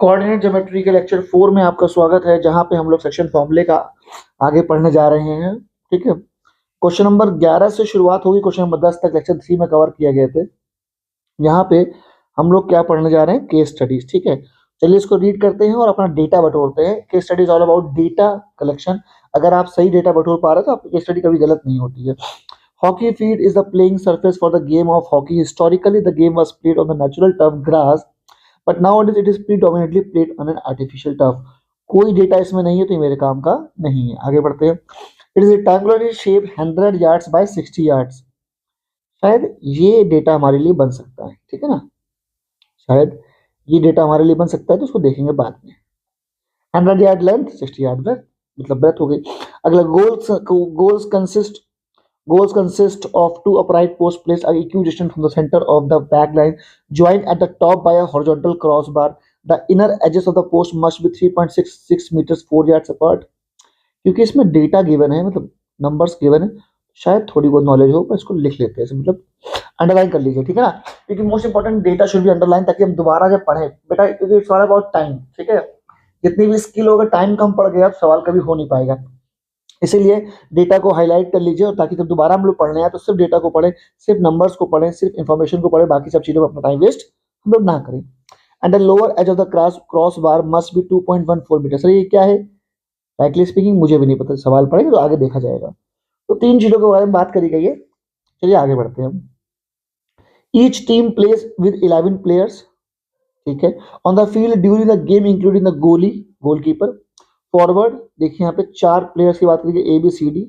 Coordinate geometry के lecture 4 में आपका स्वागत है, जहां पे हम लोग सेक्शन फॉर्मूले का आगे पढ़ने जा रहे हैं। ठीक है, क्वेश्चन नंबर 11 से शुरुआत होगी। क्वेश्चन नंबर 10 तक लेक्चर 3 में कवर किया गए थे। यहाँ पे हम लोग क्या पढ़ने जा रहे हैं, केस स्टडीज। ठीक है, चलिए इसको रीड करते हैं और अपना डेटा बटोरते हैं। Case studies all about data collection. अगर आप सही डेटा बटोर पा रहे हो तो आपकी केस स्टडी कभी गलत नहीं होती है। Hockey field is the playing surface for the game of hockey. Historically the game was played on the natural turf grass, but now it is predominantly played on an artificial turf. कोई data इसमें नहीं है तो ये मेरे काम का नहीं है। आगे बढ़ते हैं। It is rectangular shape 100 yards by 60 yards. शायद ये डेटा हमारे लिए बन सकता है, ठीक है ना, शायद ये डेटा हमारे लिए बन सकता है, तो उसको देखेंगे बाद में। 100 यार्ड लेंथ, 60 यार्ड ब्रेथ, मतलब ब्रेथ हो गई। अगला goals consist of two upright posts placed equidistant from the center of the back line, joined at the top by a horizontal crossbar. The inner edges of the post must be 3.66 meters 4 yards apart. क्योंकि इसमें data given है, मतलब numbers given है, शायद थोड़ी बहुत knowledge हो, पर इसको लिख लेते हैं, मतलब अंडरलाइन कर लीजिए, ठीक है ना, क्योंकि most important data should be underline, ताकि हम दोबारा जब पढ़ें बेटा, क्योंकि इट्स ऑल अबाउट टाइम। ठीक है, जितनी भी स्किल होगा, टाइम कम पड़ गया तो सवाल कभी हो नहीं पाएगा। इसीलिए डेटा को हाईलाइट कर लीजिए, और ताकि जब दोबारा हम लोग पढ़ने आए तो सिर्फ डेटा को पढ़ें, सिर्फ नंबर्स को पढ़ें, सिर्फ इन्फॉर्मेशन को पढ़ें, बाकी सब चीजों में अपना टाइम वेस्ट हम लोग ना करें। And the lower edge of the cross bar must be 2.14 metre. Sir ये क्या है? फ्रैंकली स्पीकिंग मुझे भी नहीं पता, सवाल पढ़ेंगे तो आगे देखा जाएगा। तो तीन चीजों के बारे में बात करी गई है। चलिए आगे बढ़ते हैं हम। Each team plays with 11 players, ठीक है, on the field during the game including the goalie, goalkeeper. Forward देखिए, यहाँ पे 4 प्लेयर्स की बात करिए, ए बी सी डी।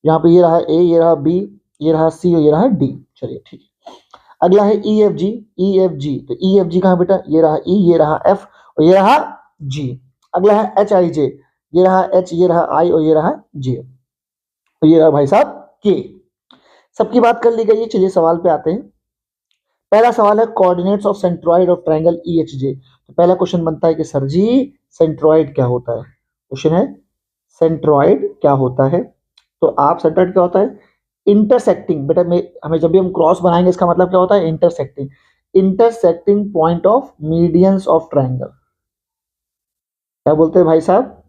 यहाँ पे ये रहा ए, ये रहा बी, ये रहा सी और ये रहा डी। चलिए ठीक है। अगला है E F G. E F G, तो ई एफ जी कहाँ बेटा? ये रहा ई, ये रहा एफ और ये रहा जी। अगला है एच आई जे। ये रहा एच, ये रहा आई और ये रहा जे, और ये रहा भाई साहब के। सबकी बात कर ली गई है। चलिए सवाल पे आते हैं। पहला सवाल है coordinates of centroid of triangle E H जे। तो पहला क्वेश्चन बनता है कि सर जी सेंट्रॉइड क्या होता है? क्वेश्चन है सेंट्रॉइड क्या होता है। तो आप सेंट्रॉइड क्या होता है? इंटरसेक्टिंग। बेटा हमें जब भी हम क्रॉस बनाएंगे, इसका मतलब क्या होता है? Intersecting. Intersecting point of medians of triangle. क्या बोलते हैं भाई साहब?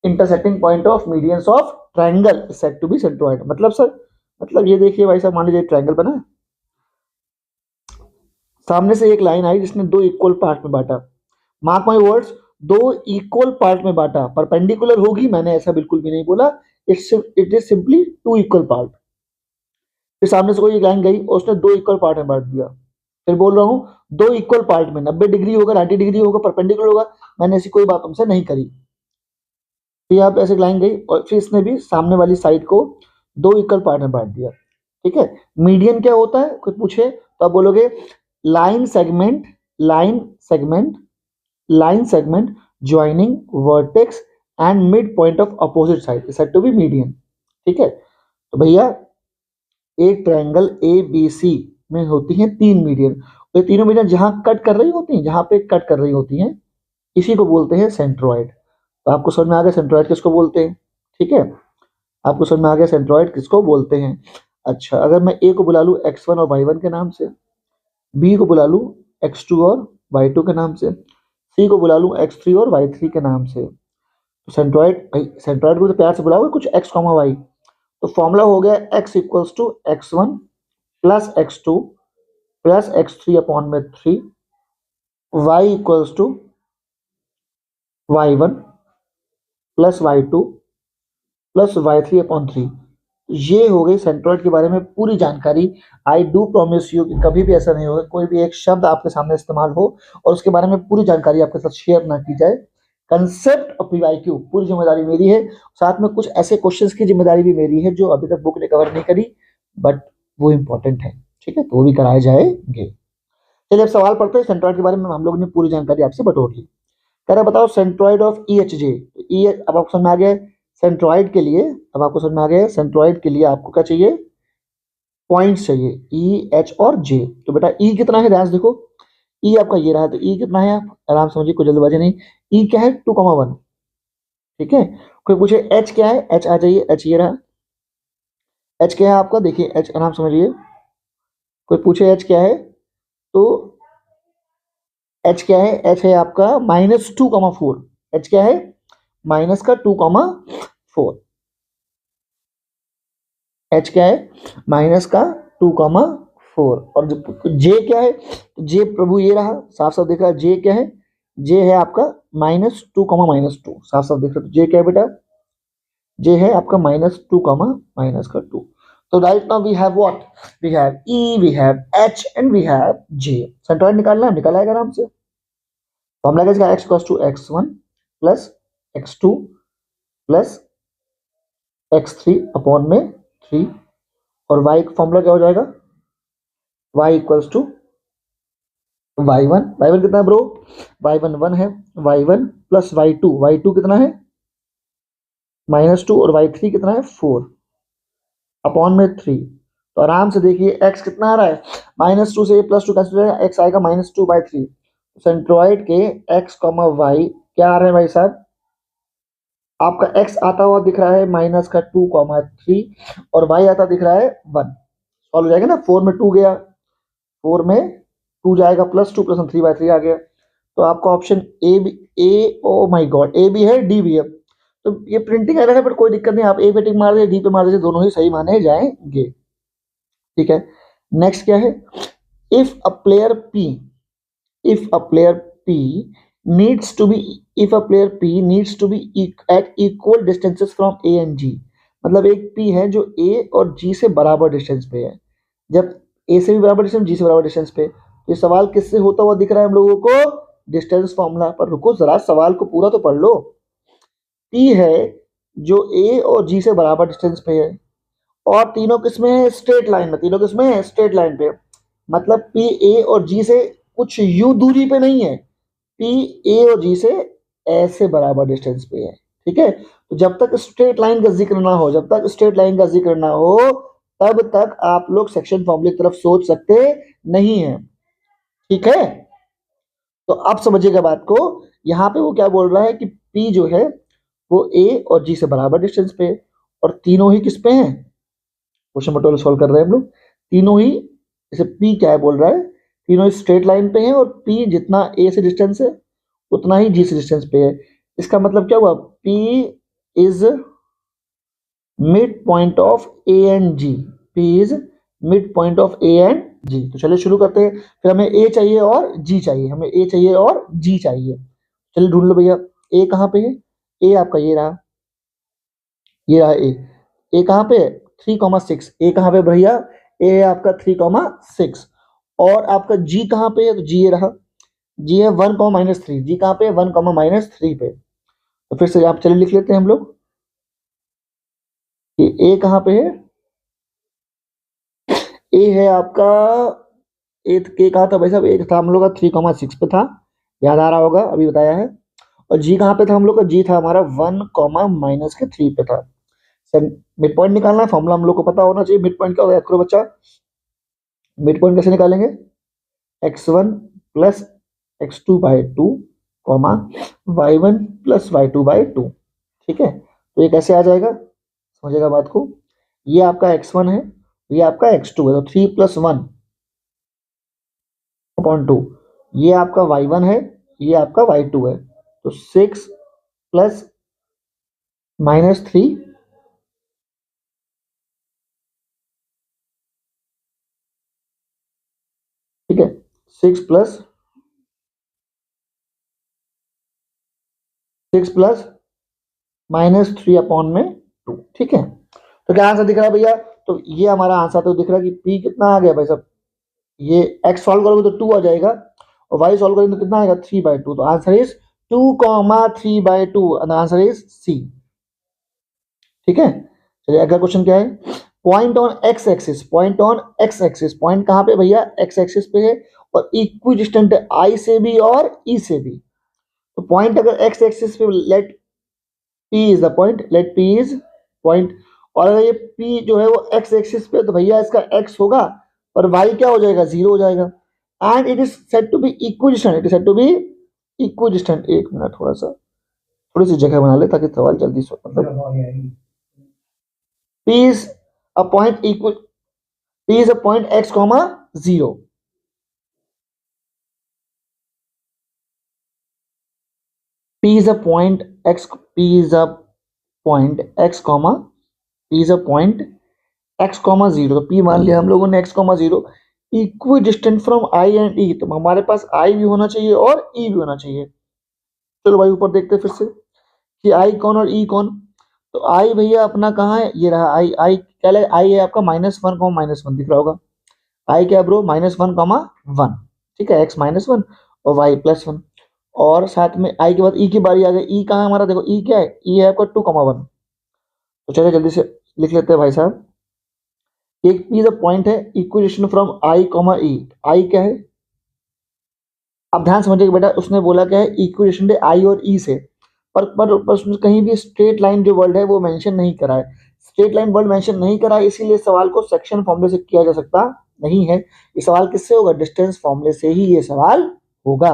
Intersecting point of medians of triangle is said to be centroid. मतलब सर, मतलब ये देखिए भाई साहब, मान लीजिए ट्रायंगल बना है, सामने से एक लाइन आई जिसने दो इक्वल पार्ट में बांटा। मार्क माय वर्ड्स, दो इक्वल पार्ट में बांटा। परपेंडिकुलर होगी, मैंने ऐसा बिल्कुल भी नहीं बोला। It is simply two equal part. फिर सामने से कोई लाइन गई और उसने दो इक्वल पार्ट में बांट दिया। फिर बोल रहा हूँ दो इक्वल पार्ट में 90 डिग्री होगा, 90 डिग्री होगा, परपेंडिकुलर होगा, मैंने ऐसी कोई बात तुमसे नहीं करी। फिर यहाँ पे ऐसे लाइन गई और फिर इसने भी सामने वाली साइड को दो इक्वल पार्ट में बांट दिया। ठीक है, मीडियन क्या होता है? कोई पूछे तो आप बोलोगे line segment, line segment, line segment joining vertex and mid point of opposite side is said to be median. ठीक है, तो भैया एक ट्रायंगल ए बी सी में होती हैं 3 मीडियन। ये तीनों मीडियन जहां कट कर रही होती हैं, जहां पे कट कर रही होती हैं, इसी को बोलते हैं सेंट्रॉइड। तो आपको समझ में आ गया सेंट्रॉइड किसको बोलते हैं? ठीक है, आपको समझ में आ गया सेंट्रॉइड किसको बोलते हैं। अच्छा, अगर मैं ए को बुला लूँ x1 और y1 के नाम से, बी को बुला लूँ x2 और y2 के नाम से, सी को बुला लूँ x3 और y3 के नाम से, तो सेंट्रॉइड, भाई सेंट्रॉइड को तो प्यार से बुलाओगे कुछ x, y। तो फॉर्मूला हो गया x equals to x1 plus x2 plus x3 upon में 3, y equals to y1 plus y2 plus y3 upon 3। ये हो गई सेंट्रॉइड के बारे में पूरी जानकारी। आई डू प्रॉमिस यू कि कभी भी ऐसा नहीं होगा कोई भी एक शब्द आपके सामने इस्तेमाल हो और उसके बारे में पूरी जानकारी आपके साथ शेयर ना की जाए। कंसेप्ट ऑफ पीवाईक्यू पूरी जिम्मेदारी मेरी है, साथ में कुछ ऐसे क्वेश्चंस की जिम्मेदारी भी मेरी है जो अभी तक बुक ने कवर नहीं करी, बट वो इंपॉर्टेंट है। ठीक है, तो वो भी कराए जाएंगे। चलिए अब सवाल पढ़ते हैं। सेंट्रॉइड के बारे में हम लोग ने पूरी जानकारी आपसे बटोर ली। कह रहा बताओ centroid of E H J. E, अब आपको समझ में आ गया सेंट्रॉइड के लिए, अब आपको समझ में आ गया सेंट्रॉइड के लिए आपको क्या चाहिए? पॉइंट्स चाहिए, ई एच और जे। तो बेटा ई कितना है, ध्यान से देखो, ई आपका ये रहा, तो ई कितना है? आप आराम से समझिए, कोई जल्दबाजी नहीं। ई क्या है? 2,1। ठीक है, कोई पूछे एच क्या है? एच आ जाइए, एच ये रहा। एच क्या है आपका? देखिए एच, आराम समझिए। कोई पूछे एच क्या है तो एच क्या है? एच है आपका -2,4। एच क्या है? माइनस का 2,4। एच क्या है? माइनस का 2,4। और जे क्या है? जे प्रभु ये रहा, साफ साफ दिख रहा है। जे क्या है? जे है आपका -2,-2। साफ साफ दिख रहा है। तो जे क्या है बेटा? जे है आपका -2, तो right now we have what? We have E, we have H and we have J. Centroid निकालना है, निकाला है आराम से। फॉर्मूला क्या है? X equals to x1 plus x2 plus x3 upon में 3। और y का फॉर्मूला क्या हो जाएगा? y equals to y1। y1 कितना है ब्रो? y1 1 है। y1 प्लस y2 कितना है? -2। और y3 कितना है? 4 अपॉन में 3। तो आराम से देखिए x कितना आ रहा है? -2 से +2 कैंसिल हो जाएगा, x आएगा -2/3। सेंट्रॉइड के x, y क्या आ रहे हैं भाई साहब? आपका x आता हुआ दिख रहा है -2,3 और y आता दिख रहा है 1। सॉल्व हो जाएगा ना? 4 में 2 गया, 4 में 2 जाएगा, +2 + 3/3 आ गया। तो आपका ऑप्शन ए भी, ए, ओ माय गॉड, ए भी है, डी भी है। तो ये प्रिंटिंग एरर है, बट कोई दिक्कत नहीं, आप ए पे टिक मार दे, डी पे मार दीजिए, दोनों ही सही माने जाएंगे। ठीक है, नेक्स्ट क्या है? If a player P, if a player P needs to be if a player P needs to be at equal distances from A and G। मतलब एक P है जो A और G से बराबर डिस्टेंस पे है। जब A से भी बराबर डिस्टेंस, G से बराबर डिस्टेंस पे, तो ये सवाल किससे होता हुआ दिख रहा है हम लोगों को? डिस्टेंस फॉर्मूला पर। रुको जरा, सवाल को पूरा तो पढ़ लो। P है जो A और G से बराबर डिस्टेंस पे है, और तीनों किसमें है? स्ट्रेट लाइन में। तीनों किसमें है? स्ट्रेट लाइन पे। मतलब पी ए और जी से कुछ यू दूरी पे नहीं है, पी ए और जी से ऐसे बराबर डिस्टेंस पे है। ठीक है, तो जब तक स्ट्रेट लाइन का जिक्र ना हो, जब तक स्ट्रेट लाइन का जिक्र ना हो, तब तक आप लोग सेक्शन फॉर्मूले की तरफ सोच सकते नहीं है। ठीक है, तो आप समझिएगा बात को। यहाँ पे वो क्या बोल रहा है कि पी जो है वो ए और जी से बराबर डिस्टेंस पे है, और तीनों ही किस पे हैं? क्वेश्चन बटोल सॉल्व कर रहे हैं हम लोग। तीनों ही, जैसे पी क्या है बोल रहा है, तीनों स्ट्रेट लाइन पे हैं, और पी जितना ए से डिस्टेंस है उतना ही जी से डिस्टेंस पे है। इसका मतलब क्या हुआ? P is mid point of A and G. P is mid point of A and G. तो चलिए शुरू करते हैं। फिर हमें ए चाहिए और जी चाहिए, हमें ए चाहिए और जी चाहिए। चलिए ढूंढ लो भैया, ए कहाँ पे है? ए आपका ये रहा, ये रहा ए। ए कहाँ पे है? 3,6। ए कहाँ पे भैया? ए है आपका 3,6। और आपका जी कहाँ पे है? तो जी ये रहा, जी है 1,-3। जी कहाँ पे है? 1,-3 पे। तो फिर से आप चलिए लिख लेते हैं हम लोग कि ए कहाँ पे है? ए है आपका, ए के कहा था भाई साहब? ए था हम लोग का 3,6 पे था, याद आ रहा होगा, अभी बताया है। और जी कहाँ पे था हम लोग का? जी था हमारा 1,-3 पे था। सर मिड पॉइंट निकालना है, फॉर्मूला हम लोग को पता होना चाहिए। मिड पॉइंट क्या होगा? करो बच्चा, मिड पॉइंट कैसे निकालेंगे? x1 plus x2/2 comma y1 plus y2/2। ठीक है, तो ये कैसे आ जाएगा? समझिएगा बात को। ये आपका x1 है, ये आपका x2 है, तो 3+1/2। ये आपका y1 है, ये आपका y2 है, तो 6 प्लस -3। ठीक है, 6 प्लस -3/2। ठीक है, तो क्या आंसर दिख रहा है भैया? तो ये हमारा आंसर तो दिख रहा है कि पी कितना आ गया भाई साहब? ये x सॉल्व करोगे तो 2 आ जाएगा, और y सॉल्व करेंगे तो कितना आएगा? 3/2। तो answer is 2,3/2। Answer is C. ठीक है, चलिए अगला क्वेश्चन क्या है? Point on X axis, point on X axis, point कहाँ पे भैया? एक्स एक्सिस पे है, और इक्वी डिस्टेंट है आई से भी और ई से भी। तो पॉइंट अगर एक्स एक्सिस पे, let P is the point, let P is point. और अगर ये पी जो है वो एक्स एक्सिस पे, तो भैया इसका एक्स होगा और वाई क्या हो जाएगा? 0 हो जाएगा। And it is said to be equidistant, it is said to be equidistant. एक मिनट, थोड़ा सा, थोड़ी सी जगह बना ले ताकि सवाल जल्दी से, मतलब P is a point equal, P is a point x comma 0। P is a point x, P is a point x comma, P is a point x comma 0, तो P मान लिया हम लोगों ने x comma 0, equi distant from I and E, तो हमारे पास I भी होना चाहिए और E भी होना चाहिए। चलो भाई ऊपर देखते हैं फिर से कि I कौन और E कौन। तो I भैया अपना कहाँ है, ये रहा I क्या है, I है आपका -1, दिख रहा होगा। I क्या है ब्रो, -1, ठीक है, x -1 और y +1, और साथ में I के बाद E की बारी आ गई। E कहाँ है हमारा, देखो E क्या है, E है आपका 2,1। तो चलिए जल्दी से लिख लेते हैं भाई साहब। एक P द पॉइंट है equation from I, E। I क्या है, अब ध्यान समझिएगा बेटा, उसने बोला क्या है, इक्वेशन है I और E से, पर उसने कहीं भी स्ट्रेट लाइन जो वर्ड है वो मेंशन नहीं करा है। स्ट्रेट लाइन वर्ड मेंशन नहीं करा है, इसीलिए सवाल को सेक्शन फॉर्मूले से किया जा सकता नहीं है। ये सवाल किससे होगा, डिस्टेंस फॉर्मूले से ही ये सवाल होगा।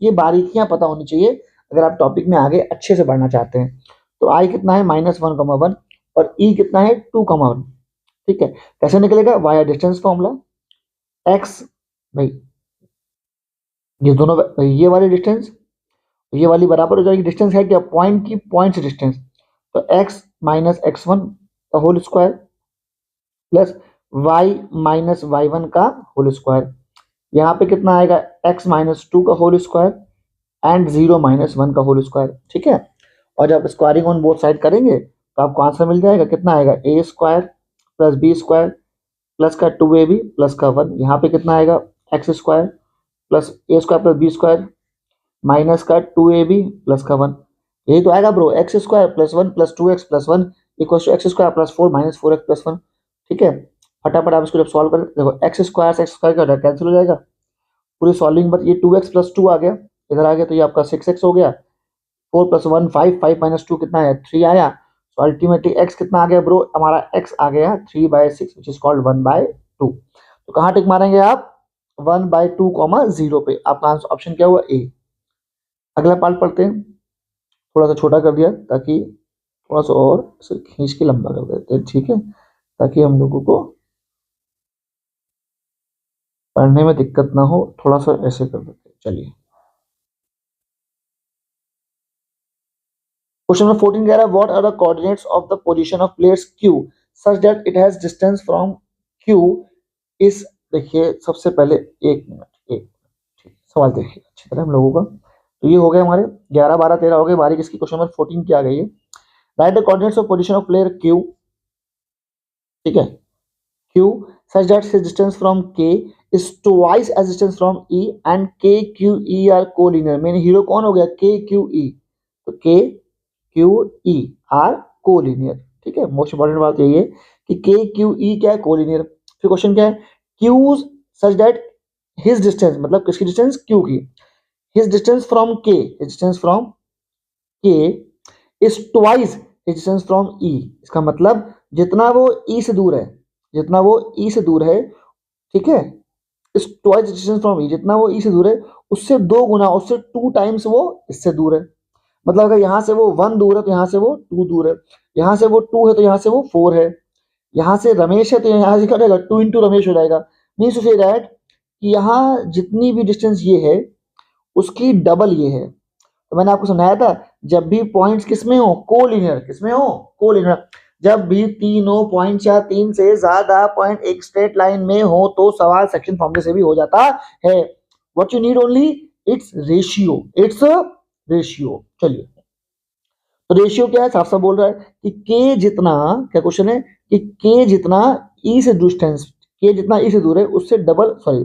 ये बारीकियां पता होनी चाहिए अगर आप टॉपिक में आगे अच्छे से बढ़ना चाहते हैं। तो I कितना है -1,1 और E कितना है 2,1, ठीक है। कैसे निकलेगा, वाया डिस्टेंस फॉर्मूला, x भाई ये दोनों, ये वाली डिस्टेंस ये वाली बराबर हो जाएगी, डिस्टेंस है क्या, पॉइंट की पॉइंट से डिस्टेंस, तो x -x1 का whole square plus y -y1 का होल स्क्वायर। यहाँ पे कितना आएगा, x -2 का होल स्क्वायर एंड 0 -1 का होल स्क्वायर, ठीक है। और जब स्क्वायरिंग ऑन बोथ साइड करेंगे तो आपको आंसर मिल जाएगा, कितना आएगा, a square plus B square plus का 2ab प्लस का 1। यहाँ पे कितना आएगा, x square plus a square plus B square minus का 2ab प्लस का 1। यही तो आएगा bro, X square plus 1 plus 2x plus 1 equal to X square plus 4 minus 4x plus 1, ठीक है। फटाफट आप इसको जब सॉल्व करें, देखो एक्स स्क्वायर से एक्स स्क्वायर क्या कैंसिल हो जाएगा, पूरी सॉल्विंग पर ये 2x प्लस 2 आ गया, इधर आ गया तो ये आपका 6x हो गया। 4 प्लस 1 5, 5 माइनस 2 कितना है, 3 आया। तो अल्टीमेटली x कितना आ गया ब्रो, हमारा x आ गया 3/6 विच इज कॉल्ड 1/2। तो कहाँ टिक मारेंगे आप, 1/2, 0 पे। आपका आंसर ऑप्शन क्या हुआ, ए। अगला पार्ट पढ़ते हैं, थोड़ा सा छोटा कर दिया ताकि थोड़ा सा और इसे खींच के लंबा कर देते हैं, ठीक है, ताकि हम लोगों को पढ़ने में दिक्कत ना हो, थोड़ा सा ऐसे कर देते हैं। चलिए क्वेश्चन नंबर 14 कह रहा है, what are the coordinates of the position of place Q such that it has distance from Q is, देखिए सबसे पहले एक मिनट, ठीक, सवाल देखिए अच्छी तरह हम लोगों का। तो ये हो गया हमारे 11 12 13 हो गए, बारी किसकी, क्वेश्चन नंबर 14 की आ गई है। Right the coordinates of position of player Q, ठीक है, Q such that his distance from K is twice as distance from E and K Q E are collinear। Main hero कौन हो गया, K Q E, तो K Q E are collinear, ठीक है। Most important बात यही है कि K Q E क्या है, collinear। फिर क्वेश्चन क्या है, Q such that his distance, मतलब किसकी डिस्टेंस, Q की, his distance from K, his distance from K is twice his distance from E। इसका मतलब जितना वो E से दूर है, जितना वो E से दूर है, ठीक है, इस ट्वाइस डिस्टेंस फ्रॉम ई, जितना वो ई से दूर है उससे 2 गुना, उससे 2 टाइम्स वो इससे दूर है। मतलब अगर यहाँ से वो 1 दूर है तो यहाँ से वो 2 दूर है, यहाँ से वो 2 है तो यहाँ से वो 4 है, यहाँ से रमेश है तो यहाँ से क्या हो जाएगा, 2 इंटू रमेश हो जाएगा। मीन्स टू से दैट कि यहाँ जितनी भी डिस्टेंस ये है उसकी डबल ये है। तो मैंने आपको समझाया था, जब भी पॉइंट्स किसमें हो, कोलिनियर, किसमें हो, कोलिनियर, जब भी तीनों पॉइंट या 3 से ज्यादा पॉइंट एक स्ट्रेट लाइन में हो तो सवाल सेक्शन फॉर्मूले से भी हो जाता है। What you need only, it's ratio, it's ratio. चलिए, तो रेशियो क्या है, साफ साफ बोल रहा है कि के जितना, क्या क्वेश्चन है कि के जितना ई से डिस्टेंस, के जितना ई से दूर है उससे डबल, सॉरी,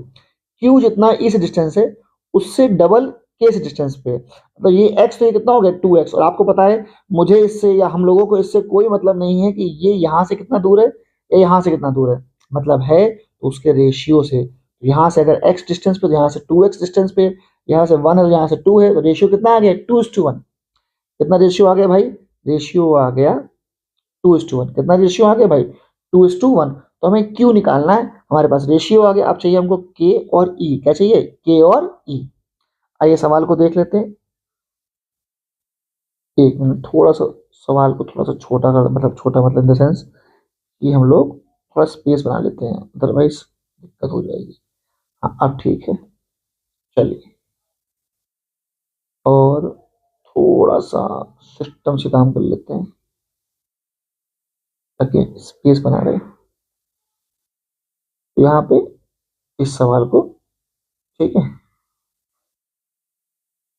क्यू जितना ई से डिस्टेंस है उससे डबल के से डिस्टेंस पे। तो ये एक्स, तो ये कितना हो गया 2x। और आपको पता है मुझे इससे या हम लोगों को इससे कोई मतलब नहीं है कि ये यहाँ से कितना दूर है या यहाँ से कितना दूर है, मतलब है तो उसके रेशियो से। यहाँ से अगर x डिस्टेंस पे तो यहाँ से 2x डिस्टेंस पे, यहाँ से 1 है तो यहाँ से 2 है, तो रेशियो कितना आ गया, 2:1। कितना रेशियो आ गया भाई, रेशियो आ गया 2:1। कितना रेशियो आ गया भाई, 2:1। तो हमें क्यू निकालना है, हमारे पास रेशियो आ गया, अब चाहिए हमको के और ई। क्या चाहिए, के और ई। आइए सवाल को देख लेते हैं। एक मिनट, थोड़ा सा सवाल को थोड़ा सा छोटा कर, मतलब छोटा मतलब इन द सेंस कि हम लोग थोड़ा स्पेस बना लेते हैं, अदरवाइज दिक्कत हो जाएगी। हाँ अब ठीक है, चलिए, और थोड़ा सा सिस्टम से काम कर लेते हैं ताकि स्पेस बना रहे। तो यहाँ पे इस सवाल को, ठीक है,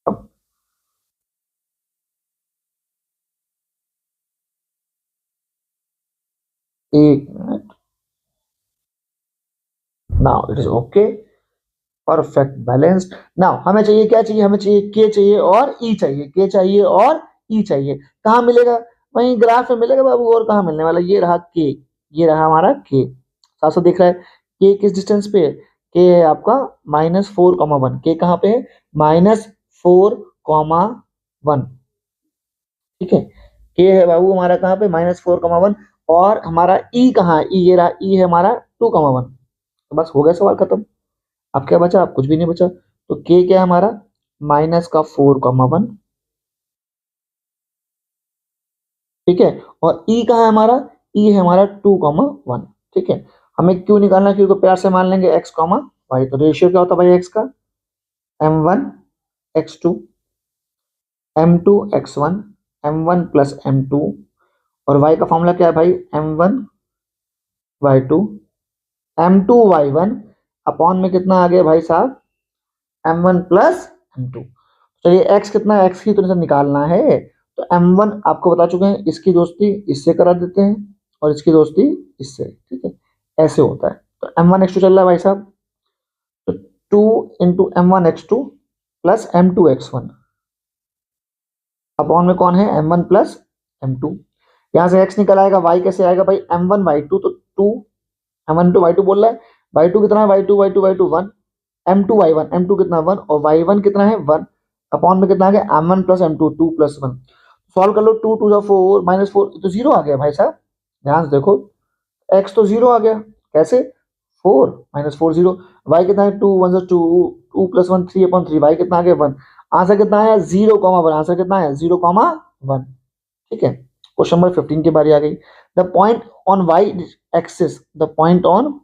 अब एक minute, now it is okay, perfect balanced. Now हमें चाहिए, क्या चाहिए, हमें चाहिए के चाहिए और ई चाहिए, के चाहिए और ई चाहिए। कहाँ मिलेगा, वहीं ग्राफ में मिलेगा बाबू, और कहाँ मिलने वाला, ये रहा के, ये रहा हमारा के, साफ साफ दिख रहा है। के किस डिस्टेंस पे है, के है आपका -4,1, के कहाँ पे है, -4,1, ठीक है। के है बाबू हमारा कहाँ पे, -4,1, और हमारा ई कहाँ है, ई ये रहा, ई है हमारा 2,1। तो बस हो गया सवाल खत्म। अब क्या बचा, अब कुछ भी नहीं बचा। तो के क्या है हमारा, -4,1, ठीक है। और ई कहाँ है हमारा, ई है हमारा 2,1, ठीक है। हमें क्यों निकालना, क्यों को प्यार से मान लेंगे x, वाई। तो रेशियो क्या होता है भाई x का, m1 x2, m2 x1, m1 + m2, और y का फॉर्मूला क्या है भाई, m1 y2, m2 y1, upon में कितना आ गया भाई साहब, m1 + m2। चलिए x कितना है, x की तो निकालना है। तो m1 आपको बता चुके हैं, इसकी दोस्ती इससे करा देते हैं और इसकी दोस्ती इससे, ठीक है, ऐसे होता है। तो m1 x2 चल रहा है भाई साहब, तो 2 × m1 x2 + m2 x1, upon में कौन है, m1 + m2। यहाँ से x निकल आएगा, y कैसे आएगा भाई, m1 y2, तो 2, m1 to y2 बोल रहा है, y2 कितना है, y2 1, m2 कितना 1, और y1 कितना है 1, अपॉन में कितना आ गया, m1 + m2, 2 + 1। सॉल्व कर लो, 2 2 जा 4, -4, तो जीरो आ गया भाई साहब। ध्यान से देखो, x तो जीरो आ गया, कैसे, 4 -4 जीरो। y कितना है, 2 1 जा 2, 2 + 1 3/3, y कितना आ गया 1। आंसर कितना आया, 0,1, आंसर कितना है 0,1, ठीक है। क्वेश्चन नंबर 15 की बारी आ गई। The point on Y axis, the point on,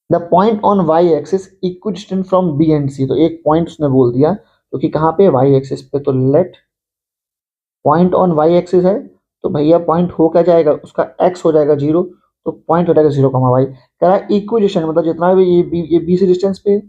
the point on Y axis equidistant from B and C. तो एक पॉइंट उसने बोल दिया, तो कि कहाँ पे, वाई एक्सिस पे। तो let point on Y axis है, तो भैया पॉइंट हो क्या जाएगा, उसका एक्स हो जाएगा 0, तो पॉइंट हो जाएगा 0,y। कह रहा है इक्विडिस्टेंट, मतलब जितना भी ये बी से डिस्टेंस पे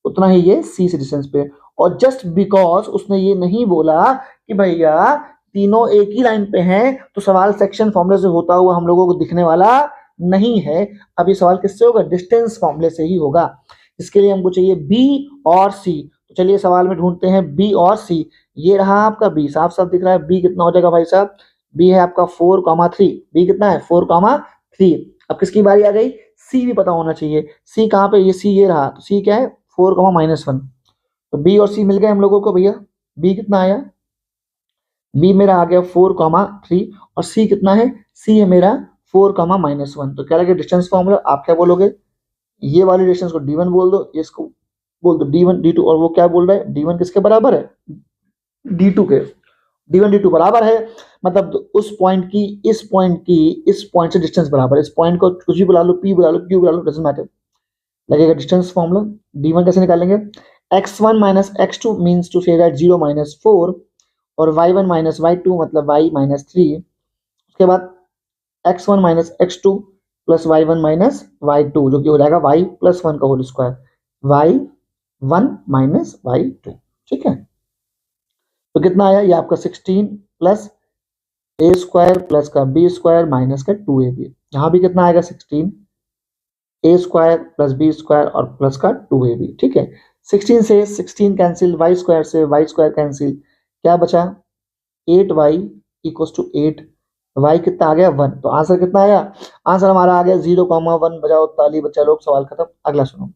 उतना ही ये सी से डिस्टेंस पे। और जस्ट बिकॉज उसने ये नहीं बोला कि भैया तीनों एक ही लाइन पे हैं, तो सवाल सेक्शन फॉर्मूले से होता हुआ हम लोगों को दिखने वाला नहीं है। अब ये सवाल किससे होगा, डिस्टेंस फॉर्मूले से ही होगा। इसके लिए हमको चाहिए बी और सी। तो चलिए सवाल में ढूंढते हैं बी और सी। ये रहा आपका बी, साफ साफ दिख रहा है। बी कितना हो जाएगा भाई साहब, बी है आपका 4,3, बी कितना है 4,3। अब किसकी बारी आ गई, सी भी पता होना चाहिए। सी कहाँ पे, ये सी ये रहा, तो सी क्या है 4,-1। तो बी और सी मिल गए हम लोगों को भैया। बी कितना आया, बी मेरा आ गया 4,3, और सी कितना है, सी है मेरा 4,-1। तो क्या लगे डिस्टेंस फॉर्मूला, आप क्या बोलोगे, ये वाली डिस्टेंस को d1 बोल दो, इसको बोल दो d1 d2, और वो क्या बोल रहा है, d1 किसके बराबर है, d2 के। d1 d2 बराबर है, मतलब उस पॉइंट की इस पॉइंट की इस पॉइंट से डिस्टेंस बराबर है। इस पॉइंट को कुछ भी बुला लो, p बुला लो, q बुला लो, डजंट मैटर। लगेगा डिस्टेंस फॉर्मूला। d1 कैसे निकालेंगे, x1 - x2 means to say that 0 - 4, और y1 - y2 मतलब y - 3। उसके बाद x1 - x2 plus y1 - y2, जो कि हो जाएगा y+1 का होल स्क्वायर, y1 - y2, ठीक है। तो कितना आया, ये आपका 16 प्लस a² प्लस का b² माइनस का 2ab। यहाँ भी कितना आएगा, 16 a² प्लस b² और प्लस का 2ab, ठीक है। 16 से 16 कैंसिल, y² से y² कैंसिल, क्या बचा 8y = 8। y कितना आ गया 1, तो आंसर कितना आया, आंसर हमारा आ गया 0,1। बजाओ ताली, बच्चा लोग, सवाल खत्म। अगला सुनो,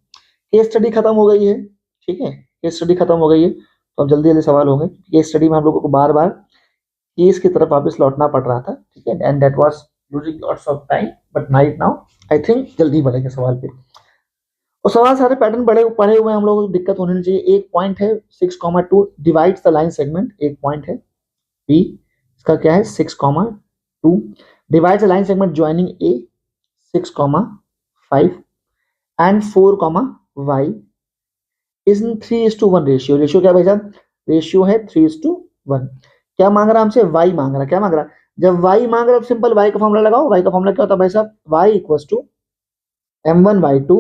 केस स्टडी खत्म हो गई है, ठीक है, केस स्टडी खत्म हो गई है। तो अब जल्दी जल्दी सवाल होंगे। केस स्टडी में हम लोगों को बार बार केस की तरफ वापस लौटना पड़ रहा था, ठीक है, and that was using lots of time, but night now I think जल्दी बढ़ेंगे सवाल पे। और सवाल सारे पैटर्न पढ़े हुए हैं हम लोगों को, दिक्कत होनी नहीं चाहिए। एक पॉइंट है 6,2 डिवाइड्स द लाइन सेगमेंट, एक पॉइंट है बी, इसका क्या है 6,2 divides the line segment joining A 6,5 and 4, y in 3:1 ratio. Ratio क्या है भाई साहब? रेशियो है 3:1। क्या मांग रहा है हमसे? वाई मांग रहा है। क्या मांग रहा है? जब वाई मांग रहा है सिंपल वाई का फॉर्मूला लगाओ। वाई का फॉर्मूला क्या होता है भाई साहब? Y equal to m1/2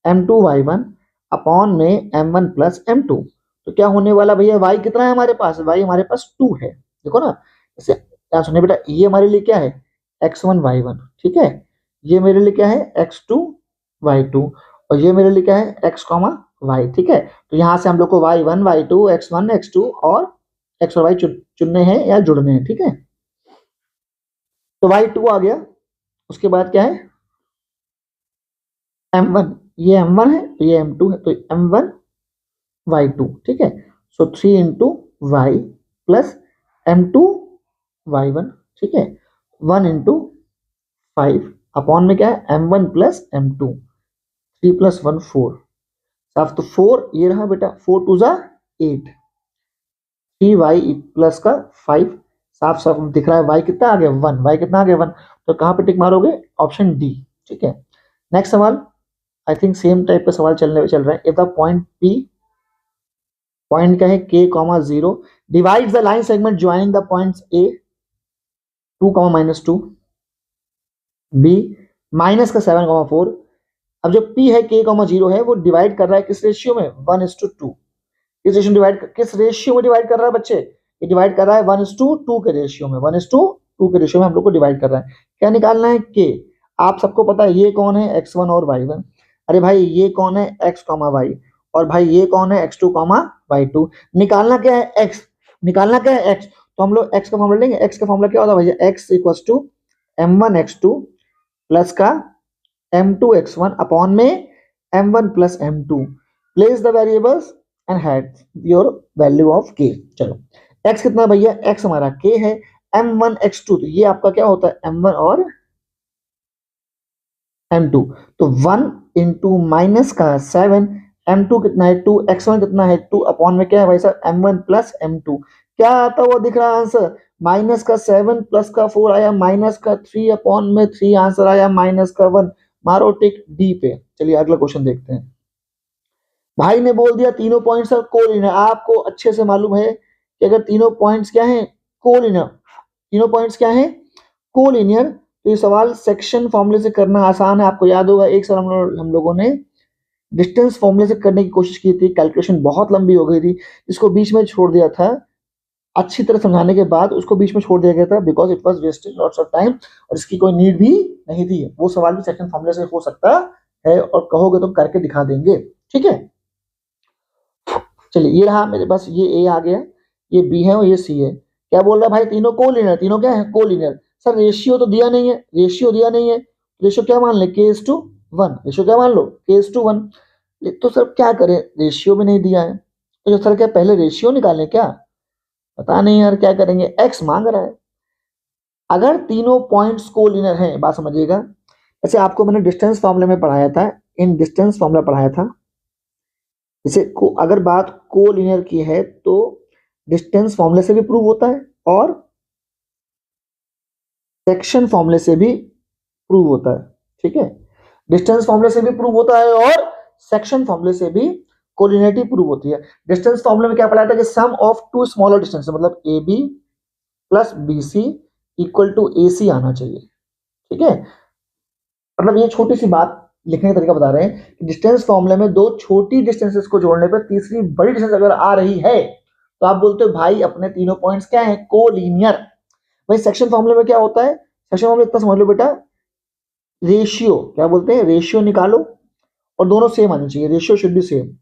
m2/1 upon में m1 प्लस m2। तो क्या होने वाला भैया? वाई कितना है हमारे पास? वाई हमारे पास 2 है। देखो ना, इसे क्या सुनिए बेटा, ये हमारे लिए क्या है? x1y1, ठीक है। ये मेरे लिए क्या है? x2y2। और ये मेरे लिए क्या है? x, ठीक है। तो यहाँ से हम लोग को y1 y2 x1 x2 और x और y चुनने हैं या जुड़ने हैं, ठीक है। तो y2 आ गया। उसके बाद क्या है? m1। ये m1 है तो ये m2 है, तो m1 y2, ठीक है। सो 3 into Y plus m2 y1, ठीक है। 1 इंटू 5 अपॉन में क्या है? m1 plus m2। 3 प्लस 1 4। साफ तो 4 ये रहा बेटा, 4 टू जा 8। 3y प्लस का 5। साफ साफ दिख रहा है y कितना आ गया? 1। y कितना आ गया? 1। तो कहाँ पे टिक मारोगे? ऑप्शन डी, ठीक है। नेक्स्ट सवाल, आई थिंक सेम टाइप का सवाल चल रहा है। If the point P, point क्या है? k, 0 divides the line segment joining the points a 2, -2 b minus का 7, 4। अब जो p है k, 0 है वो डिवाइड कर रहा है किस रेशियो में? 1:2। किस रेशियो में डिवाइड कर रहा है बच्चे? ये डिवाइड कर रहा है 1:2 के रेशियो में। 1:2 के रेशियो में हम लोग को डिवाइड कर रहा है। क्या निकालना है? के। आप सबको पता है ये कौन है? x1 और y1। अरे भाई ये कौन है? x, y। और भाई ये कौन है? x2, y2। निकालना क्या है? x। निकालना क्या है? x। तो हम लोग x का फॉर्मूला लेंगे। x का फॉर्मूला क्या होता है भैया? x equal to m1x2 plus का m2x1 अपॉन में m1 plus m2। Place the variables and had your value of k। चलो x कितना भैया? x हमारा k है। m1x2 तो ये आपका क्या होता है? m1 और m2। तो 1 इंटू माइनस का 7, m2 कितना है? 2, x1 कितना है? 2 अपॉन में क्या है भाई साहब? m1 plus m2। क्या आता हुआ दिख रहा है आंसर? माइनस का 7 प्लस का 4 आया, माइनस का 3 अपॉन में 3 आंसर आया, माइनस का 1। मारो टिक डी पे। चलिए अगला क्वेश्चन देखते हैं। भाई ने बोल दिया तीनों पॉइंट्स आर कोलिनियर। आपको अच्छे से मालूम है कि अगर तीनों पॉइंट्स क्या हैं? कोलिनियर। तीनों पॉइंट्स क्या हैं? कोलिनियर। तो ये सवाल सेक्शन फॉर्मूले से करना आसान है। आपको याद होगा एक साल हम लोगों ने डिस्टेंस फॉर्मूले से करने की कोशिश की थी। कैलकुलेशन बहुत लंबी हो गई थी, इसको बीच में छोड़ दिया था। अच्छी तरह समझाने के बाद उसको बीच में छोड़ दिया गया था because it was wasting lots of time और इसकी कोई नीड भी नहीं थी। वो सवाल भी सेक्शन फॉर्मूले से हो सकता है और कहोगे तो करके दिखा देंगे, ठीक है। चलिए ये रहा मेरे पास, ये ए आ गया, ये बी है और ये सी है। क्या बोल रहा है भाई? तीनों कोलिनियर। तीनों क्या है? कोलिनियर। सर रेशियो तो दिया नहीं है, रेशियो दिया नहीं है। रेशियो क्या मान ले? k:1। रेशियो क्या मान लो? k:1। तो सर क्या करें? रेशियो भी नहीं दिया है तो सर क्या पहले रेशियो निकालें क्या? पता नहीं यार क्या करेंगे। एक्स मांग रहा है। अगर तीनों पॉइंट्स कोलिनियर हैं, बात समझिएगा। जैसे आपको मैंने डिस्टेंस फॉर्मूले में पढ़ाया था, इन डिस्टेंस फॉर्मूला पढ़ाया था। जैसे अगर बात कोलिनियर की है तो डिस्टेंस फॉर्मूले से भी प्रूव होता है और सेक्शन फॉर्मूले से भी प्रूव होता है, ठीक है। डिस्टेंस फॉर्मूले से भी प्रूव होता है और सेक्शन फॉर्मूले से भी कोलिनियरिटी प्रूव होती है। डिस्टेंस फॉर्मूले में क्या पढ़ाया था कि sum of two smaller distance, मतलब A B plus B C equal to A C आना चाहिए, ठीक है। मतलब ये छोटी सी बात लिखने का तरीका बता रहे हैं कि डिस्टेंस फॉर्मूले में दो छोटी डिस्टेंसेस को जोड़ने पर तीसरी बड़ी डिस्टेंस अगर आ रही है तो आप बोलते हो भाई अपने तीनों पॉइंट्स क्या है? कोलिनियर। भाई सेक्शन फॉर्मूले में क्या होता है? सेक्शन फॉर्मूला इतना समझ लो बेटा, रेशियो क्या बोलते हैं? रेशियो निकालो और दोनों सेम आनी चाहिए। Ratio should be same.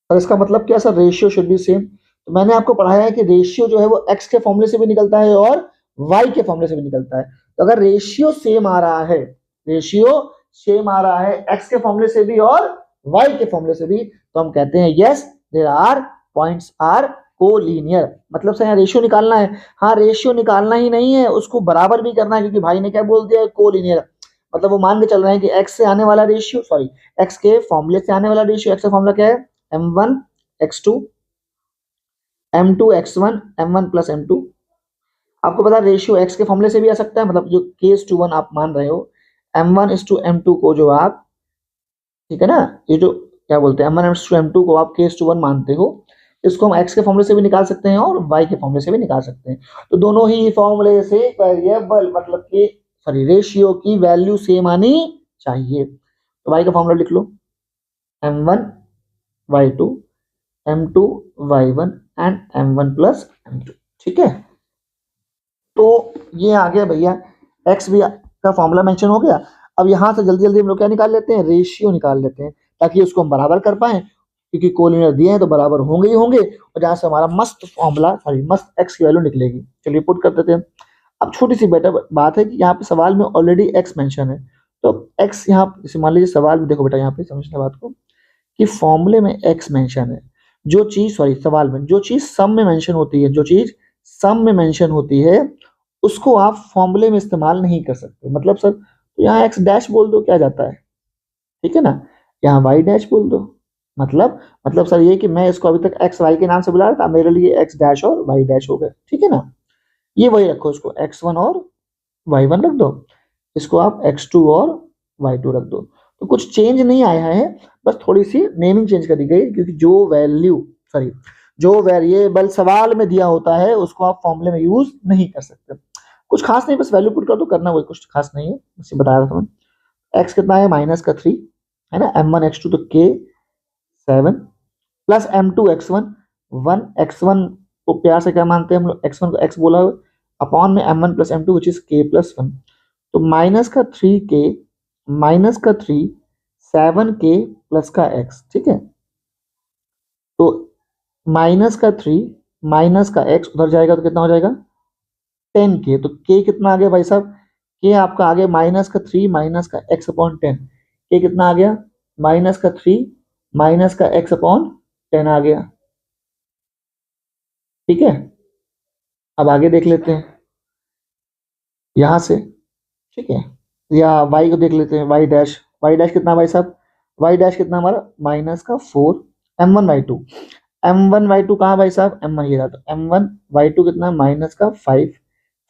और इसका मतलब क्या sir? Ratio should be same. तो मैंने आपको पढ़ाया है कि रेशियो जो है वो एक्स के फॉर्मूले से भी निकलता है और वाई के फॉर्मूले से भी निकलता है। तो अगर रेशियो सेम आ रहा है, रेशियो सेम आ रहा है एक्स के फॉर्मूले से भी और वाई के फॉर्मूले से भी, तो हम कहते हैं yes there are points are collinear. मतलब से यहाँ रेशियो निकालना है। हाँ रेशियो निकालना ही नहीं है, उसको बराबर भी करना है, क्योंकि भाई ने क्या बोल दिया? कोलिनियर। मतलब वो मान के चल रहे हैं कि एक्स से आने वाला रेशियो, सॉरी एक्स के फॉर्मूले से आने वाला रेशियो, एक्स का फॉर्मूला क्या है? m1x2 m2x1 m1 plus m2। आपको पता है रेशियो एक्स के फॉर्मूले से भी आ सकता है, मतलब जो k:1 आप मान रहे हो m1:m2 को जो आप, ठीक है ना, ये जो क्या बोलते हैं m1 m2 को आप k/1 मानते हो, इसको हम x के फॉर्मूले से भी निकाल सकते हैं और y के फॉर्मूले से भी निकाल सकते हैं। तो दोनों ही फॉर्मूले से वेरिएबल मतलब कि सॉरी रेशियो की वैल्यू सेम आनी चाहिए। तो y का फॉर्मूला लिख लो, m1 y2 m2 y1 and m1 plus m2। ठीक है, तो ये आ गया भैया, x भी का फॉर्मूला मेंशन हो गया। अब यहाँ से जल्दी जल्दी हम लोग क्या निकाल लेते हैं, रेशियो निकाल लेते हैं, ताकि उसको हम बराबर कर पाए, क्योंकि कोलिनियर दिए हैं तो बराबर होंगे ही होंगे, और जहाँ से हमारा मस्त फॉर्मूला सॉरी मस्त x की वैल्यू निकलेगी। चलिए पुट कर देते हैं। अब छोटी सी बेटा बात है कि यहाँ पे सवाल में ऑलरेडी x मेंशन है, तो x यहाँ जैसे मान लीजिए सवाल में देखो बेटा, यहाँ पे समझना बात को कि फॉर्मूले में x मेंशन है, जो चीज सॉरी सवाल में जो चीज सम में मेंशन होती है, जो चीज सम में मेंशन होती है उसको आप फॉर्मूले में इस्तेमाल नहीं कर सकते। मतलब सर तो यहाँ x डैश बोल दो, क्या जाता है, ठीक है ना, यहाँ y डैश बोल दो। मतलब सर ये कि मैं इसको अभी तक x y के नाम से बुला रहा था, मेरे लिए x डैश और y डैश हो गए, ठीक है ना। ये वही रखो, इसको x1 और y1 रख दो, इसको आप x2 और y2 रख दो। तो कुछ चेंज नहीं आया है, बस थोड़ी सी नेमिंग चेंज कर दी गई, क्योंकि जो वेरिएबल सवाल में दिया होता है उसको आप फॉर्मूले में यूज नहीं कर सकते। कुछ खास नहीं, बस वैल्यू पुट कर दो, करना वही कुछ खास नहीं है, बस बता रहा था मैं। x कितना है -3 है ना, m1 x2 तो k7 plus m2 x1 1 x1 को प्यार से क्या मानते हैं हम लोग, x1 को x बोला अपॉन में m1 plus m2 which is k+1। तो -3 7k प्लस का x, ठीक है। तो -3 माइनस का x उधर जाएगा तो कितना हो जाएगा 10k। तो k कितना आ गया भाई साहब, k आपका आ गया -3 माइनस का x अपॉन 10। k कितना आ गया -3 माइनस का x अपॉन 10 आ गया, ठीक है। अब आगे देख लेते हैं यहां से, ठीक है, या y को देख लेते हैं, y डैश कितना भाई साहब, y डैश कितना हमारा -4 m1 y2 कहाँ भाई साहब, m1 ये रहा, तो m1 y2 कितना -5,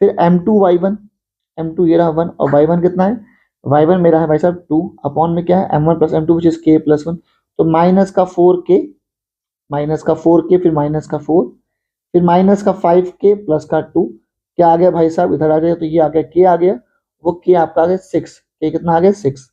फिर m2 m2 ये रहा 1, और y1 कितना है, y1 मेरा है भाई साहब 2 अपॉन में क्या है m1 plus m2 which is k+1। तो -4k फिर -4 फिर -5k प्लस का 2, क्या आ गया भाई साहब, इधर आ जाएगा तो ये आ गया k आ गया, वो k आपका आ गया 6, k कितना आ गया 6,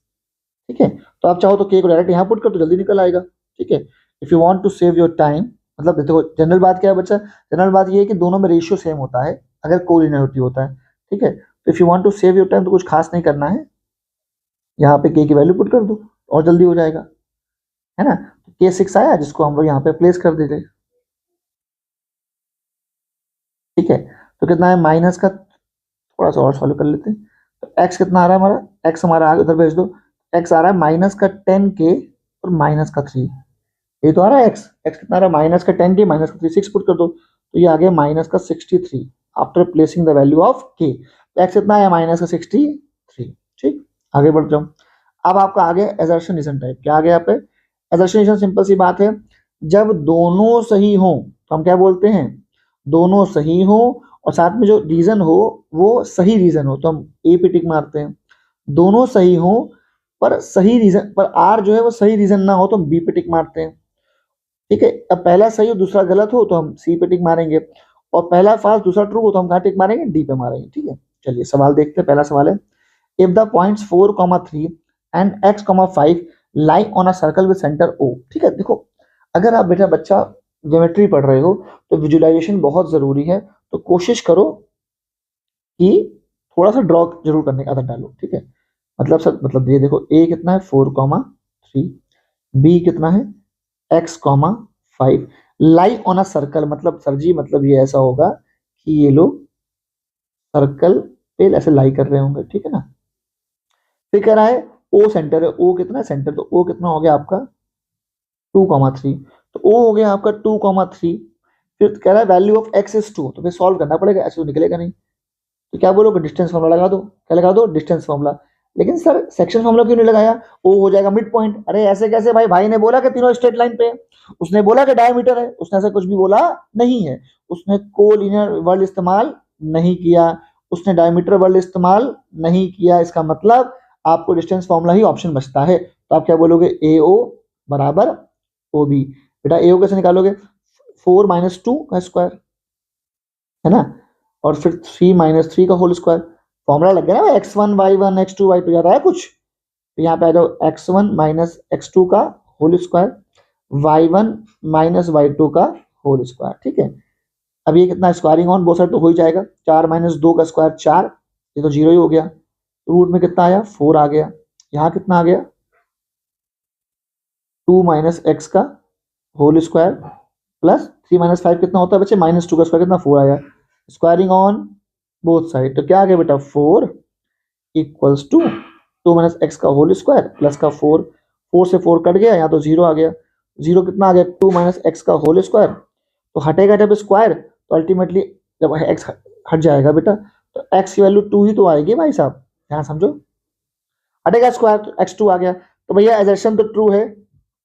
ठीक है। तो आप चाहो तो k को डायरेक्ट यहाँ पुट कर तो जल्दी निकल आएगा, ठीक है। If you want to save your time, मतलब देखो जनरल बात क्या है बच्चा, जनरल बात ये है कि दोनों में रेशियो सेम होता है अगर कोलिनियरिटी होता है, ठीक है। तो if you want to save your time तो कुछ खास नहीं करना है, यहाँ पे k की वैल्यू पुट कर दो और जल्दी हो जाएगा, है ना। तो k6 आया, जिसको हम लोग यहाँ पे प्लेस कर देते, ठीक है। तो कितना है माइनस का, थोड़ा सा और सॉल्व कर लेते हैं। तो x कितना आ रहा है हमारा, x हमारा आगे उधर भेज दो, x आ रहा है -10k और -3, ये तो आ रहा है x कितना आ रहा है -10k -3, 6 पुट कर दो, तो ये आ गया -63 after placing the value of k। तो x कितना है -63, ठीक। आगे बढ़ जाओ, अब आपका आ गया एजर्शनिज्म टाइप। क्या आ गया यहाँ पे, एजर्शनिज्म सिंपल सी बात है, जब दोनों सही हो तो हम क्या बोलते हैं, दोनों सही हो और साथ में जो रीजन हो वो सही रीजन हो तो हम ए पे टिक मारते हैं। दोनों सही हो पर सही रीजन पर आर जो है वो सही रीजन ना हो तो हम बी पे टिक मारते हैं, ठीक है। अब पहला सही हो दूसरा गलत हो तो हम सी पे टिक मारेंगे, और पहला फॉल्स दूसरा ट्रू हो तो हम कहाँ टिक मारेंगे, डी पे मारेंगे, ठीक है। चलिए सवाल देखते हैं, पहला सवाल है, if the points 4, 3 and x, 5 lie on a circle with centre O। ठीक है, देखो अगर आप बेटा बच्चा ज्योमेट्री पढ़ रहे हो तो विजुअलाइजेशन बहुत जरूरी है, तो कोशिश करो कि थोड़ा सा ड्रॉ जरूर करने का आदत डालो, ठीक है। मतलब सर मतलब ये देखो a कितना है 4, 3, b कितना है x, 5 lie on a circle, मतलब सर जी मतलब ये ऐसा होगा कि ये लोग सर्कल पे ऐसे लाई कर रहे होंगे, ठीक है ना। फिर कह रहा है ओ सेंटर है, ओ कितना है सेंटर, तो ओ कितना हो गया आपका 2, 3, तो ओ हो गया आपका 2, 3। फिर कह रहा है वैल्यू ऑफ x इज 2, तो फिर सॉल्व करना पड़ेगा, ऐसे तो निकलेगा नहीं। तो क्या बोलोगे, डिस्टेंस फॉर्मूला लगा दो, क्या लगा दो, डिस्टेंस फॉर्मूला। लेकिन सर सेक्शन फॉर्मूला क्यों नहीं लगाया, ओ हो जाएगा मिड पॉइंट। अरे ऐसे कैसे भाई, भाई ने बोला कि तीनों स्ट्रेट लाइन पे, उसने बोला कि डायमीटर है, उसने ऐसा कुछ भी बोला नहीं है, उसने कोलिनियर वर्ड इस्तेमाल नहीं किया, उसने डायमीटर वर्ड इस्तेमाल नहीं किया। इसका मतलब आपको डिस्टेंस फॉर्मूला ही ऑप्शन बचता है, तो आप क्या बोलोगे ए ओ बराबर ओ बी। बेटा ए कैसे निकालोगे, 4 माइनस 2 का स्क्वायर है ना, और फिर 3 माइनस 3 का होल स्क्वायर। फॉर्मूला लग गया ना, x1 y1 x2 y2, याद आया कुछ? तो यहाँ पे आ जाओ x1 माइनस x2 का whole square, y1 minus y2 का होल स्क्वायर। ठीक है, अब ये कितना स्क्वायरिंग ऑन बोथ साइड तो हो ही जाएगा, 4 माइनस 2 का स्क्वायर 4, ये तो जीरो ही हो गया। रूट में कितना आया, 4 आ गया। यहाँ कितना आ गया, 2 माइनस एक्स का होल स्क्वायर प्लस 3 माइनस 5 कितना होता है बच्चे, माइनस 2 का स्क्वायर कितना, 4 आया। स्क्वायरिंग ऑन बोथ साइड, तो क्या आ गया बेटा, 4 इक्वल्स टू 2 माइनस एक्स का होल स्क्वायर प्लस का 4, 4 से 4 कट गया, यहाँ तो जीरो आ गया। जीरो कितना आ गया, 2 माइनस एक्स का होल स्क्वायर, तो हटेगा जब स्क्वायर तो अल्टीमेटली जब एक्स हट जाएगा बेटा, तो एक्स की वैल्यू 2 ही तो आएगी भाई साहब, ध्यान समझो। हटेगा स्क्वायर तो x2 आ गया, तो भैया एजर्शन तो ट्रू है,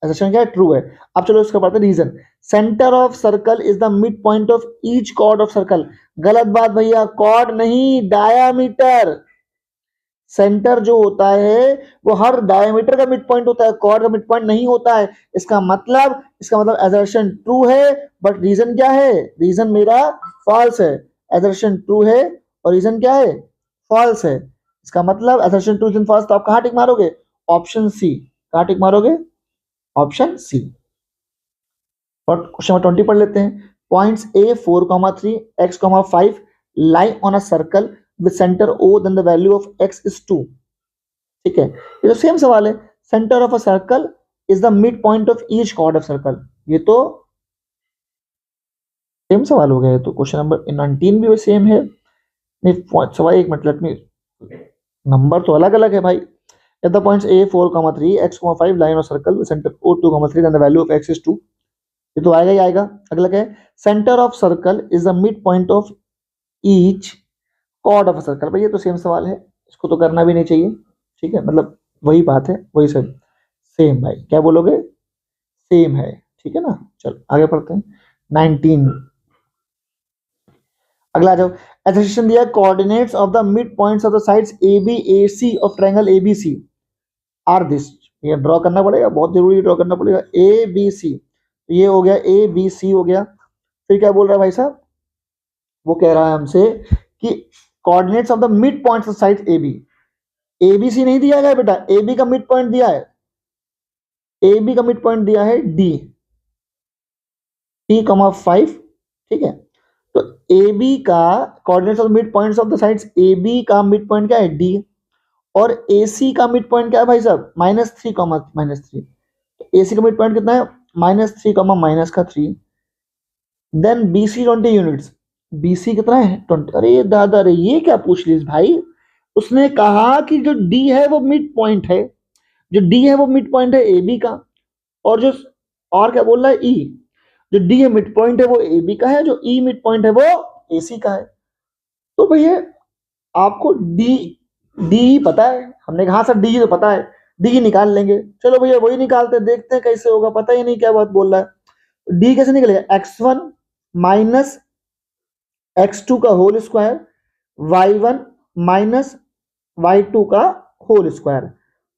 एजर्शन क्या है, ट्रू है। अब चलो इसका पढ़ते हैं reason. Centre of circle is the mid point of each chord of circle. गलत बात भैया, कॉर्ड नहीं, डायामीटर। सेंटर जो होता है वो हर डायमीटर का मिड पॉइंट होता है, कॉर्ड का मिड पॉइंट नहीं होता है। इसका मतलब एजर्शन ट्रू है, बट रीजन क्या है, रीजन मेरा फॉल्स है। एजर्शन ट्रू है और रीजन क्या है, फॉल्स है। इसका मतलब एजर्शन ट्रू रीजन फॉल्स, तो आप कहां टिक मारोगे, ऑप्शन सी। कहां टिक मारोगे, ऑप्शन सी। और क्वेश्चन नंबर 20 पढ़ लेते हैं। Points A 4,3 x,5 lie on a circle with center O, then the value of x is 2। ठीक है, ये तो सेम सवाल है। Centre of a circle is the mid point of each chord of circle, ये तो सेम सवाल हो गया। तो क्वेश्चन नंबर 19 भी सेम है। नहीं सवाल एक मिनट में, नंबर तो अलग अलग है भाई। At the points A 4,3 x,5 line of circle with center O 2,3 then the value of x is 2। ये तो आएगा ही आएगा। अगला क्या है, centre of circle is the mid point of each chord of circle. भाई ये तो सेम सवाल है, इसको तो करना भी नहीं चाहिए। ठीक है, मतलब वही बात है, वही सब सेम। भाई क्या बोलोगे, सेम है। ठीक है ना, चलो आगे पढ़ते हैं। 19 अगला आ जाओ। एसोसिएशन दिया, coordinates of the mid points of the sides A B A C of triangle A B C are this. ये ड्रॉ करना पड़ेगा, बहुत जरूरी ड्रॉ करना पड़ेगा। ए बी सी, ये हो गया, ए बी सी हो गया। फिर क्या बोल रहा है भाई साहब, वो कह रहा है हमसे कि coordinates of the mid points of side A B. A B C नहीं दिया गया बेटा, ए बी का मिड पॉइंट दिया है, ए बी का मिड पॉइंट दिया है डी, t,5। ठीक है, तो ए बी का coordinates of mid points of the sides A B का मिड पॉइंट क्या है, डी, और ए सी का मिड पॉइंट क्या है भाई साहब, -3,-3। ए सी का मिड पॉइंट कितना है, -3,-3। Then B C 20 units, B C कितना है 20। अरे दादा रे, ये क्या पूछ ली भाई, उसने कहा कि जो डी है वो मिड पॉइंट है, जो डी है वो मिड पॉइंट है ए बी का, और जो और क्या बोल रहा है ई, जो डी है मिड पॉइंट है वो ए बी का है, जो ई मिड पॉइंट है वो ए सी का है। तो भैया आपको डी डी ही पता है, हमने कहा सर डी तो पता है, डी ही निकाल लेंगे। चलो भैया वही निकालते हैं, देखते हैं कैसे होगा, पता ही नहीं क्या बात बोल रहा है। डी कैसे निकलेगा, x1 माइनस x2 का whole square, y1 minus y2 का होल स्क्वायर।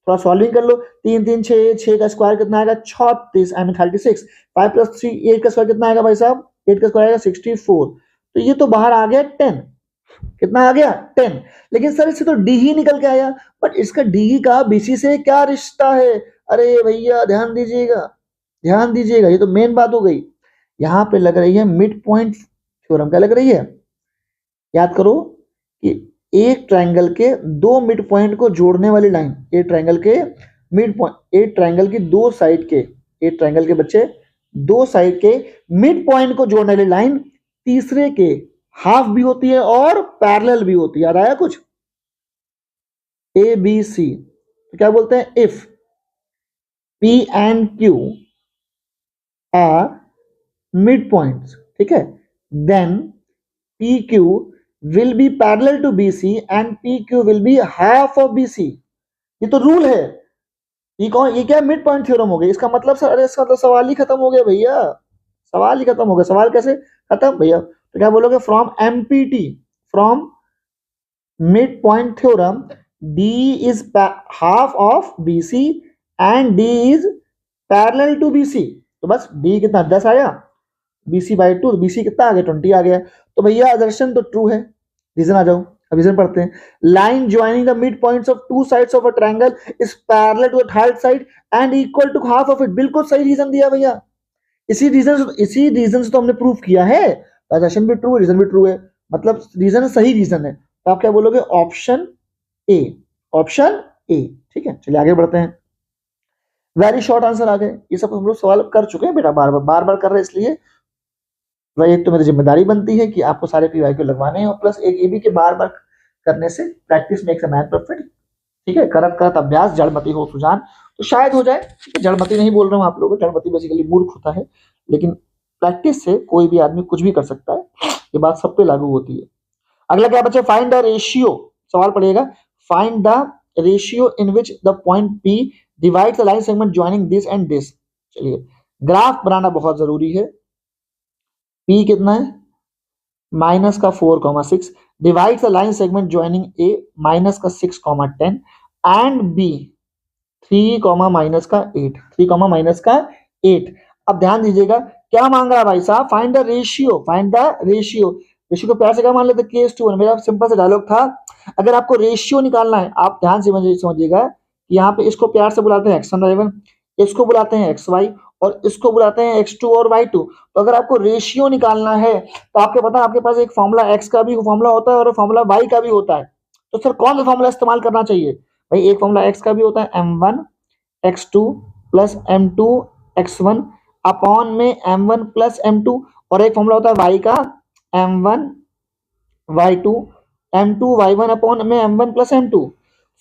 थोड़ा सॉल्विंग कर लो, 3 3 6, 6 का स्क्वायर कितना आएगा, 36 आई मीन 36। 5 + 3 8 का स्क्वायर कितना आएगा भाई साहब, 8 का स्क्वायर आएगा 64। तो ये तो बाहर आ गया 10, कितना आ गया 10। लेकिन सर इससे तो डी ही निकल के आया, बट इसका डी का बीसी से क्या रिश्ता है। अरे भैया ध्यान दीजिएगा, ध्यान दीजिएगा, ये तो मेन बात हो गई। यहाँ पे लग रही है मिड पॉइंट थ्योरम। क्या लग रही है, याद करो कि एक ट्रायंगल के दो मिड पॉइंट को जोड़ने वाली लाइन, एक ट्रायंगल के मिड पॉइंट, एक ट्रायंगल की दो साइड के, एक ट्रायंगल के बच्चे दो साइड के मिड पॉइंट को जोड़ने वाली लाइन तीसरे के हाफ भी होती है और पैरेलल भी होती है। याद आया कुछ, ए बी सी, तो क्या बोलते हैं, if P and Q are mid points, ठीक है, then P Q will be parallel to B C and P Q will be half of B C. ये तो रूल है। ये कौन, ये क्या मिड पॉइंट थ्योरम हो गया। इसका मतलब सर, अरे इसका तो सवाल ही खत्म हो गया भैया, सवाल ही खत्म हो गया। सवाल कैसे खत्म भैया, तो क्या बोलोगे, from MPT, from mid point theorem, D is half of B C and D is parallel to BC, तो बस बी कितना 10 आया, बीसी बाई 2, बीसी कितना आ गया 20 आ गया। तो भैया असर्शन तो ट्रू है। रीजन आ जाओ, अब रीजन पढ़ते हैं। Line joining the mid points of two sides of a triangle is parallel to the third side and equal to half of it. बिल्कुल सही रीजन दिया भैया, इसी रीजन से तो हमने प्रूफ किया है। असर्शन भी ट्रू है, रीजन भी ट्रू है, मतलब रीजन सही रीजन है। तो आप क्या बोलोगे, ऑप्शन ए, ऑप्शन ए। ठीक है, चलिए आगे बढ़ते हैं। वेरी शॉर्ट आंसर आ गए, ये सब हम लोग सवाल कर चुके हैं बेटा, बार बार कर रहे हैं, इसलिए वही एक तो मेरी जिम्मेदारी बनती है कि आपको सारे पीवाई को लगवाने हैं, और प्लस एक ये भी कि बार बार करने से practice makes a man perfect. ठीक है, करत करत अभ्यास जड़मति हो सुजान, तो शायद हो जाए। ठीक है, जड़मति नहीं बोल रहा हूँ आप लोगों को, जड़मति बेसिकली मूर्ख होता है, लेकिन प्रैक्टिस से कोई भी आदमी कुछ भी कर सकता है, ये बात सब पे लागू होती है। अगला क्या बच्चे, फाइंड द रेशियो, सवाल पड़ेगा, find the ratio in which the point P divides the line segment joining this and this. चलिए, ग्राफ बनाना बहुत जरूरी है। पी कितना है, माइनस का 4,6 divide the line segment joining A minus का 6,10 एंड बी 3, माइनस का 8, 3, माइनस का 8। अब ध्यान दीजिएगा क्या मांग रहा है भाई साहब, find the ratio, find the ratio. Ratio को प्यार से क्या मान लेते, K:1। मेरा सिंपल सा डायलॉग था, अगर आपको रेशियो निकालना है, आप ध्यान से समझिएगा, यहाँ पे इसको प्यार से बुलाते हैं x1 y1, इसको बुलाते हैं xy, और इसको बुलाते हैं x2 और y2। तो अगर आपको रेशियो निकालना है तो आपको पता है, आपके पास एक फॉर्मूला x का भी फॉर्मूला होता है और फॉर्मूला y का भी होता है। तो सर कौन सा फॉर्मूला इस्तेमाल करना चाहिए भाई, एक फॉर्मूला x का भी होता है m1 x2 plus m2 x1 upon में m1 प्लस m2, और एक फॉर्मूला होता है y का m1 y2 m2 y1 upon में m1 प्लस m2।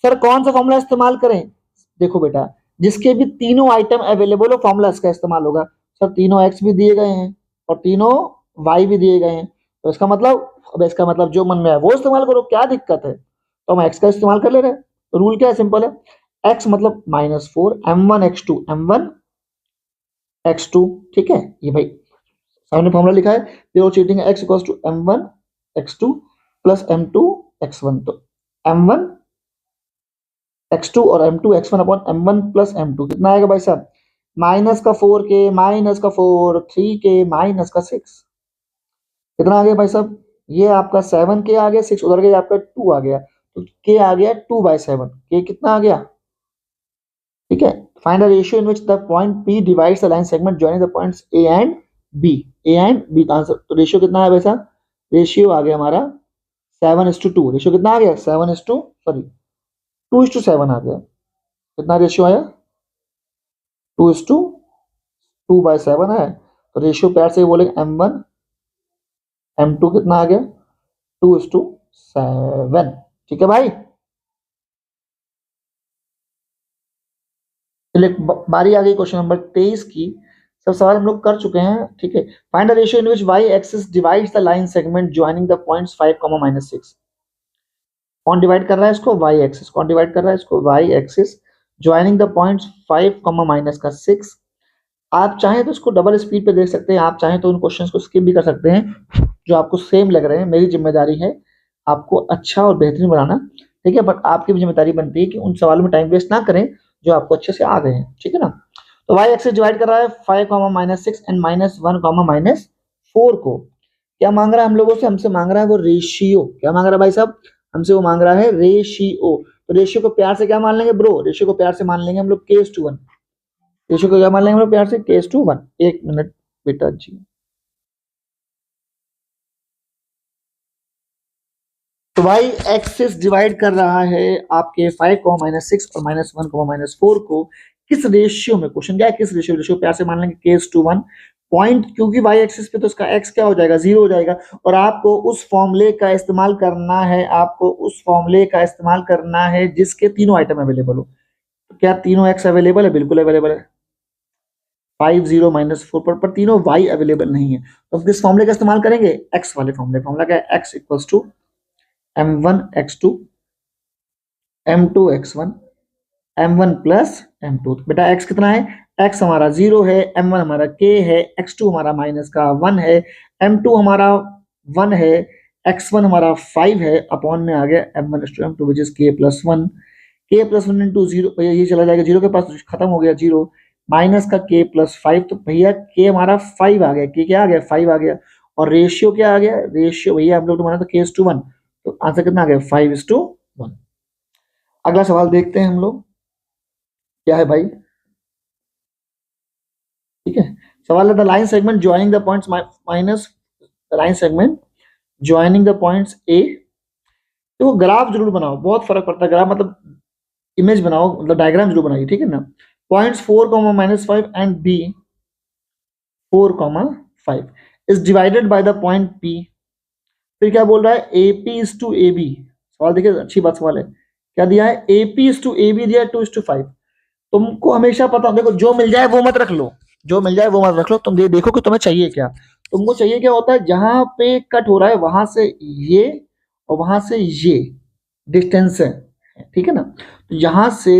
सर कौन सा फॉर्मूला इस्तेमाल करें, देखो बेटा, जिसके भी तीनों आइटम अवेलेबल हो फॉर्मूला इसका इस्तेमाल होगा। सर तीनों x भी दिए गए हैं और तीनों y भी दिए गए हैं, तो इसका मतलब, अब इसका मतलब जो मन में है वो इस्तेमाल करो, क्या दिक्कत है। तो हम x का इस्तेमाल कर ले रहे हैं, तो रूल क्या है, सिंपल है, x मतलब -4 m1 x2 m1 x2। ठीक है, ये भाई सामने फॉर्मूला लिखा है, प्योर चीटिंग है, x equals to m1 x2 plus m2 x1। तो m1 x2 और m2 x1 upon m1 plus m2 कितना आएगा भाई साहब, माइनस का 4k माइनस का 4 3k माइनस का 6, कितना आ गया भाई साहब, ये आपका 7k आ गया, 6 उधर गया, आपका 2 आ गया, तो k आ गया 2/7, k कितना आ गया। ठीक है, find the ratio in which the point P divides the line segment joining the points A and B, A and B का आंसर। तो रेशियो कितना है भाई साहब, रेशियो आ गया हमारा 7:2, रेशियो कितना आ गया 2:7 आ गया, कितना रेशियो आया 2:2/7 है। तो रेशियो प्यार से बोलेंगे m1 m2 कितना आ गया 2:7। ठीक है भाई, चलिए बारी आ गई क्वेश्चन नंबर 23 की। सब सवाल हम लोग कर चुके हैं। ठीक है, find the ratio in which y axis divides the line segment joining the points 5, -6। कौन डिवाइड कर रहा है इसको, y एक्सिस। कौन डिवाइड कर रहा है इसको, y axis joining the points 5, minus का 6। आप चाहें तो इसको डबल स्पीड पे देख सकते हैं, आप चाहें तो उन क्वेश्चंस को स्किप भी कर सकते हैं जो आपको सेम लग रहे हैं। मेरी जिम्मेदारी है आपको अच्छा और बेहतरीन बनाना। ठीक है, बट आपकी भी जिम्मेदारी बनती है कि उन सवालों में टाइम वेस्ट ना करें जो आपको अच्छे से आ गए हैं। ठीक है ना, तो y एक्सिस डिवाइड कर रहा है 5, -6 एंड -1, -4 को। क्या मांग रहा है हम लोगों से, हमसे मांग रहा है वो रेशियो। क्या मांग रहा है भाई साहब, हमसे वो मांग रहा है रेशियो। तो रेशियो को प्यार से क्या मान लेंगे ब्रो, रेशियो को प्यार से मान लेंगे हम लोग K:1। रेशियो को क्या मान लेंगे हम लोग प्यार से, K:1। एक मिनट बेटा जी, तो y एक्सिस डिवाइड कर रहा है आपके 5, -6 और -1, -4 को किस रेशियो में। क्वेश्चन क्या है, किस रेशियो, रेशियो प्यार से मान लेंगे K:1 पॉइंट, क्योंकि y एक्सिस पे तो इसका x क्या हो जाएगा, 0 हो जाएगा। और आपको उस फॉर्मूले का इस्तेमाल करना है, आपको उस फॉर्मूले का इस्तेमाल करना है जिसके तीनों आइटम अवेलेबल हो। तो क्या तीनों x अवेलेबल है, बिल्कुल अवेलेबल है। 5 0 -4 पर तीनों y अवेलेबल नहीं है, तो किस फॉर्मूले का इस्तेमाल करेंगे, x वाले फॉर्मूले। फॉर्मूला क्या है, x equals to m1 x2 m2 x1 m1 plus m2। बेटा x कितना है, x हमारा 0 है, m1 हमारा k है, x2 हमारा माइनस का 1 है, m2 हमारा 1 है, x1 हमारा 5 है, अपॉन में आ गया m1 m2 which is k+1। k+1 into 0, ये चला जाएगा 0 के पास, खत्म हो गया 0। माइनस का k प्लस 5, तो भैया k हमारा 5 आ गया, k क्या आ गया 5 आ गया, और रेशियो क्या आ गया, रेशियो भैया हम लोग तो माना था k:1, तो आंसर कितना आ गया 5:1। अगला सवाल देखते हैं हम लोग, क्या है भाई, ठीक है। सवाल है the line segment joining the points minus the line segment joining the points A. तो ग्राफ जरूर बनाओ, बहुत फर्क पड़ता है, ग्राफ मतलब इमेज बनाओ, मतलब डायग्राम जरूर बनाइए, ठीक है ना। Points 4, -5 and B 4, 5 is divided by the point P. फिर क्या बोल रहा है, AP इज टू AB। सवाल देखिए, अच्छी बात सवाल है, क्या दिया है, AP इज टू AB दिया है 2:5। तुमको हमेशा पता, देखो जो मिल जाए वो मत रख लो, जो मिल जाए वो मत रख लो, तुम ये देखो कि तुम्हें चाहिए क्या। तुमको चाहिए क्या होता है, जहां पे कट हो रहा है वहां से ये और वहां से ये डिस्टेंस है, ठीक है ना। तो यहाँ से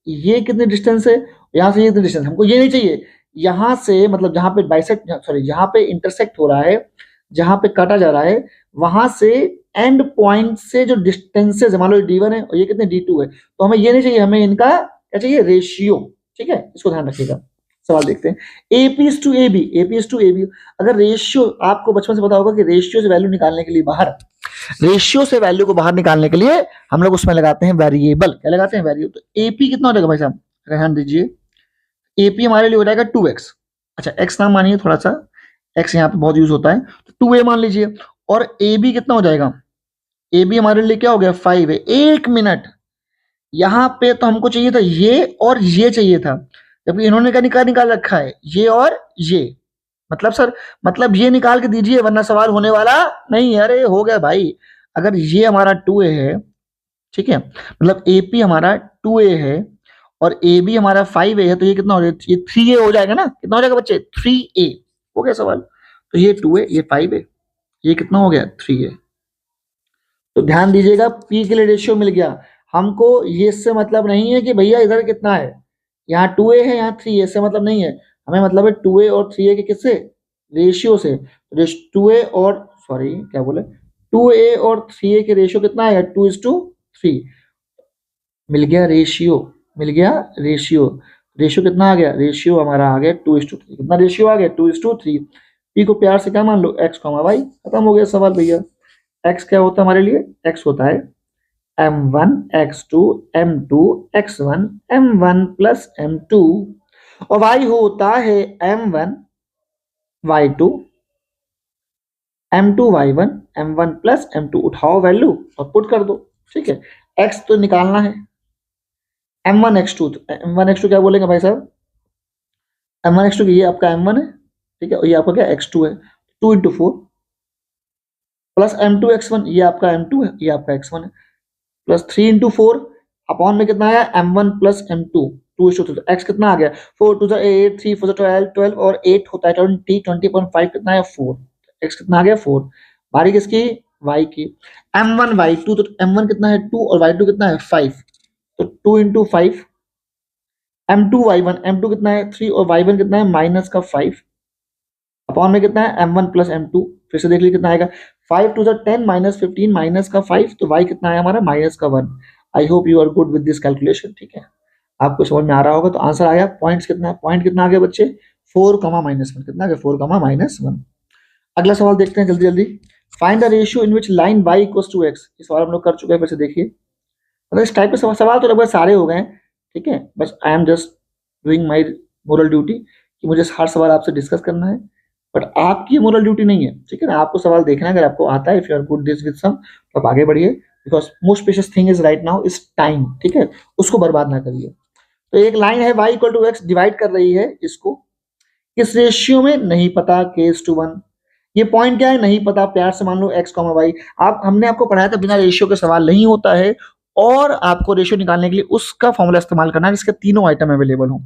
ये कितनी डिस्टेंस है, यहाँ से ये कितनी डिस्टेंस, हमको ये नहीं चाहिए। यहाँ से मतलब जहाँ पे बाइसेक्ट, सॉरी जहाँ पे इंटरसेक्ट हो रहा है, जहाँ पे काटा जा रहा है, वहां से एंड पॉइंट से जो डिस्टेंसेज है, मान लो D1 है और ये कितने D2 है, तो हमें ये नहीं चाहिए, हमें इनका क्या चाहिए, रेशियो, ठीक है, इसको ध्यान रखिएगा। सवाल देखते हैं, AP:AB। अगर रेशियो, आपको बचपन से पता होगा कि रेशियो से वैल्यू निकालने के लिए बाहर, रेशियो से वैल्यू को बाहर निकालने के लिए हम लोग उसमें लगाते हैं वेरिएबल, क्या लगाते हैं, वेरिएबल। तो AP कितना हो जाएगा भाई साहब, ध्यान दीजिए, AP हमारे लिए हो जाएगा 2x। अच्छा x नाम मानिए थोड़ा सा, x यहाँ पे बहुत यूज होता है, तो 2a मान लीजिए। और AB कितना हो जाएगा, AB हमारे लिए क्या हो गया 5 है। 1 मिनट, यहाँ पे तो हमको चाहिए था ये और ये चाहिए था, जबकि इन्होंने क्या निकाल रखा है, ये और ये। मतलब सर, मतलब ये निकाल के दीजिए वरना सवाल होने वाला नहीं है। अरे हो गया भाई, अगर ये हमारा 2a है, ठीक है, मतलब AP हमारा 2a है और AB हमारा 5a है, तो ये कितना हो जाएगा, ये 3a हो जाएगा ना, कितना हो जाएगा बच्चे 3a। हो गया सवाल, तो ये 2a, ये 5a, ये कितना हो गया 3a। तो ध्यान दीजिएगा, पी के लिए रेशियो मिल गया हमको, ये इससे मतलब नहीं है कि भैया इधर कितना है, यहाँ 2a है यहाँ 3a, इससे मतलब नहीं है, हमें मतलब है 2a और 3a के किससे, रेशियो से। 2a और सॉरी क्या बोले, 2a और 3a के रेशियो कितना है 2:3। मिल गया रेशियो, मिल गया रेशियो। रेशियो कितना आ गया, रेशियो हमारा आ गया 2:3। कितना रेशियो आ गया 2:3। पी को प्यार से क्या मान लो, x, वाई। खत्म हो गया सवाल भैया। x क्या होता है हमारे लिए, x होता है m1 x2 m2 x1 m1 plus m2, और y होता है m1 y2 m2 y1 m1 plus m2। उठाओ वैल्यू और पुट कर दो, ठीक है। x तो निकालना है, m1 x2, m1 x2 क्या बोलेंगे भाई साहब, m1 x2 ये आपका m1 है, ठीक है, और ये आपका क्या x2 है, 2 × 4 प्लस m2 x1, ये आपका m2 है, ये आपका x1 है, प्लस 3 × 4 अपॉन में कितना आया m1 प्लस m2 2:3। एक्स कितना आ गया 4 2 8 3 4 12 12 और 8 होता है 20 कितना है 4। एक्स कितना आ गया 4। बारी किसकी, y की। m1 y2, तो m1 कितना है 2 और y2 कितना है 5, तो 2 × 5 m2 y1, m2 कितना है 3 और y1 कितना है माइनस का 5 अपॉन में कितना है m1 प्लस m2। फिर से देख लीजिए कितना आएगा 5 2 10 -15 माइनस का 5, तो y कितना है हमारा माइनस का 1। I hope you are good with this calculation, ठीक है, आपको समझ में आ रहा होगा। तो आंसर आया, पॉइंट्स कितना है, पॉइंट कितना आ गया बच्चे 4, -1, कितना आ गया 4, -1। अगला सवाल देखते हैं जल्दी जल्दी। Find the ratio in which line y equals to x। इस सवाल हम लोग कर चुके हैं, फिर से देखिए। मतलब इस टाइप के सवाल तो लगभग सारे हो गए हैं, ठीक है, बस I am just doing my moral duty कि मुझे हर सवाल आपसे डिस्कस करना है, बट आपकी मोरल ड्यूटी नहीं है, ठीक है ना। आपको सवाल देखना है, अगर आपको आता है, if you are good this with some, तो आप आगे बढ़िए, because most precious thing is right now is time, ठीक है, उसको बर्बाद ना करिए। तो एक लाइन है y equal to x divide कर रही है इसको, किस रेशियो में नहीं पता, k:1। ये पॉइंट क्या है नहीं पता, प्यार से मान लो x, y। आप, हमने आपको पढ़ाया था बिना रेशियो के सवाल नहीं होता है, और आपको रेशियो निकालने के लिए उसका फॉर्मूला इस्तेमाल करना है जिसके तीनों आइटम अवेलेबल हो।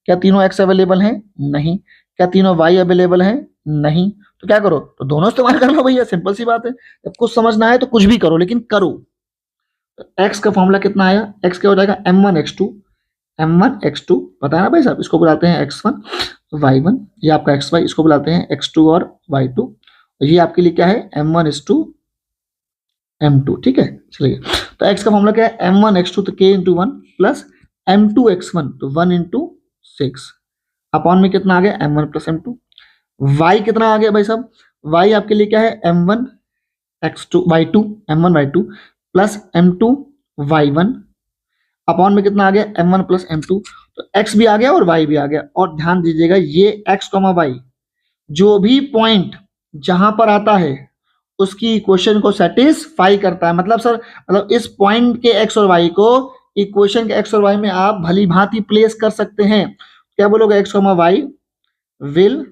क्या तीनों x अवेलेबल हैं, नहीं। क्या तीनों y अवेलेबल हैं, नहीं। तो क्या करो, तो दोनों इस्तेमाल कर लो भैया, सिंपल सी बात है। जब कुछ समझना है तो कुछ भी करो, लेकिन करो। x का फॉर्मूला कितना आया, x क्या हो जाएगा m1 x2 पता है ना भाई साहब, इसको बुलाते हैं x1 y1, ये आपका xy, इसको बुलाते हैं x2 और y2, ये आपके लिए क्या है m1 m2, ठीक है। चलिए, तो x का फॉर्मूला क्या है m1 x2, तो k × 1 प्लस m2 x1, तो 1 × 6 अपॉन में कितना आ गया m1 प्लस m2। y कितना आ गया भाई साहब, y आपके लिए क्या है m1 x2 y2 m1 y2 plus m2 y1 upon में कितना आ गया m1 प्लस m2। तो x भी आ गया और y भी आ गया। और ध्यान दीजिएगा ये x, y जो भी पॉइंट जहां पर आता है उसकी इक्वेशन को सेटिस्फाई करता है। मतलब सर, मतलब इस पॉइंट के x और y को इक्वेशन के x और y में आप भली भांति प्लेस कर सकते हैं। क्या बोलोगे, x, y will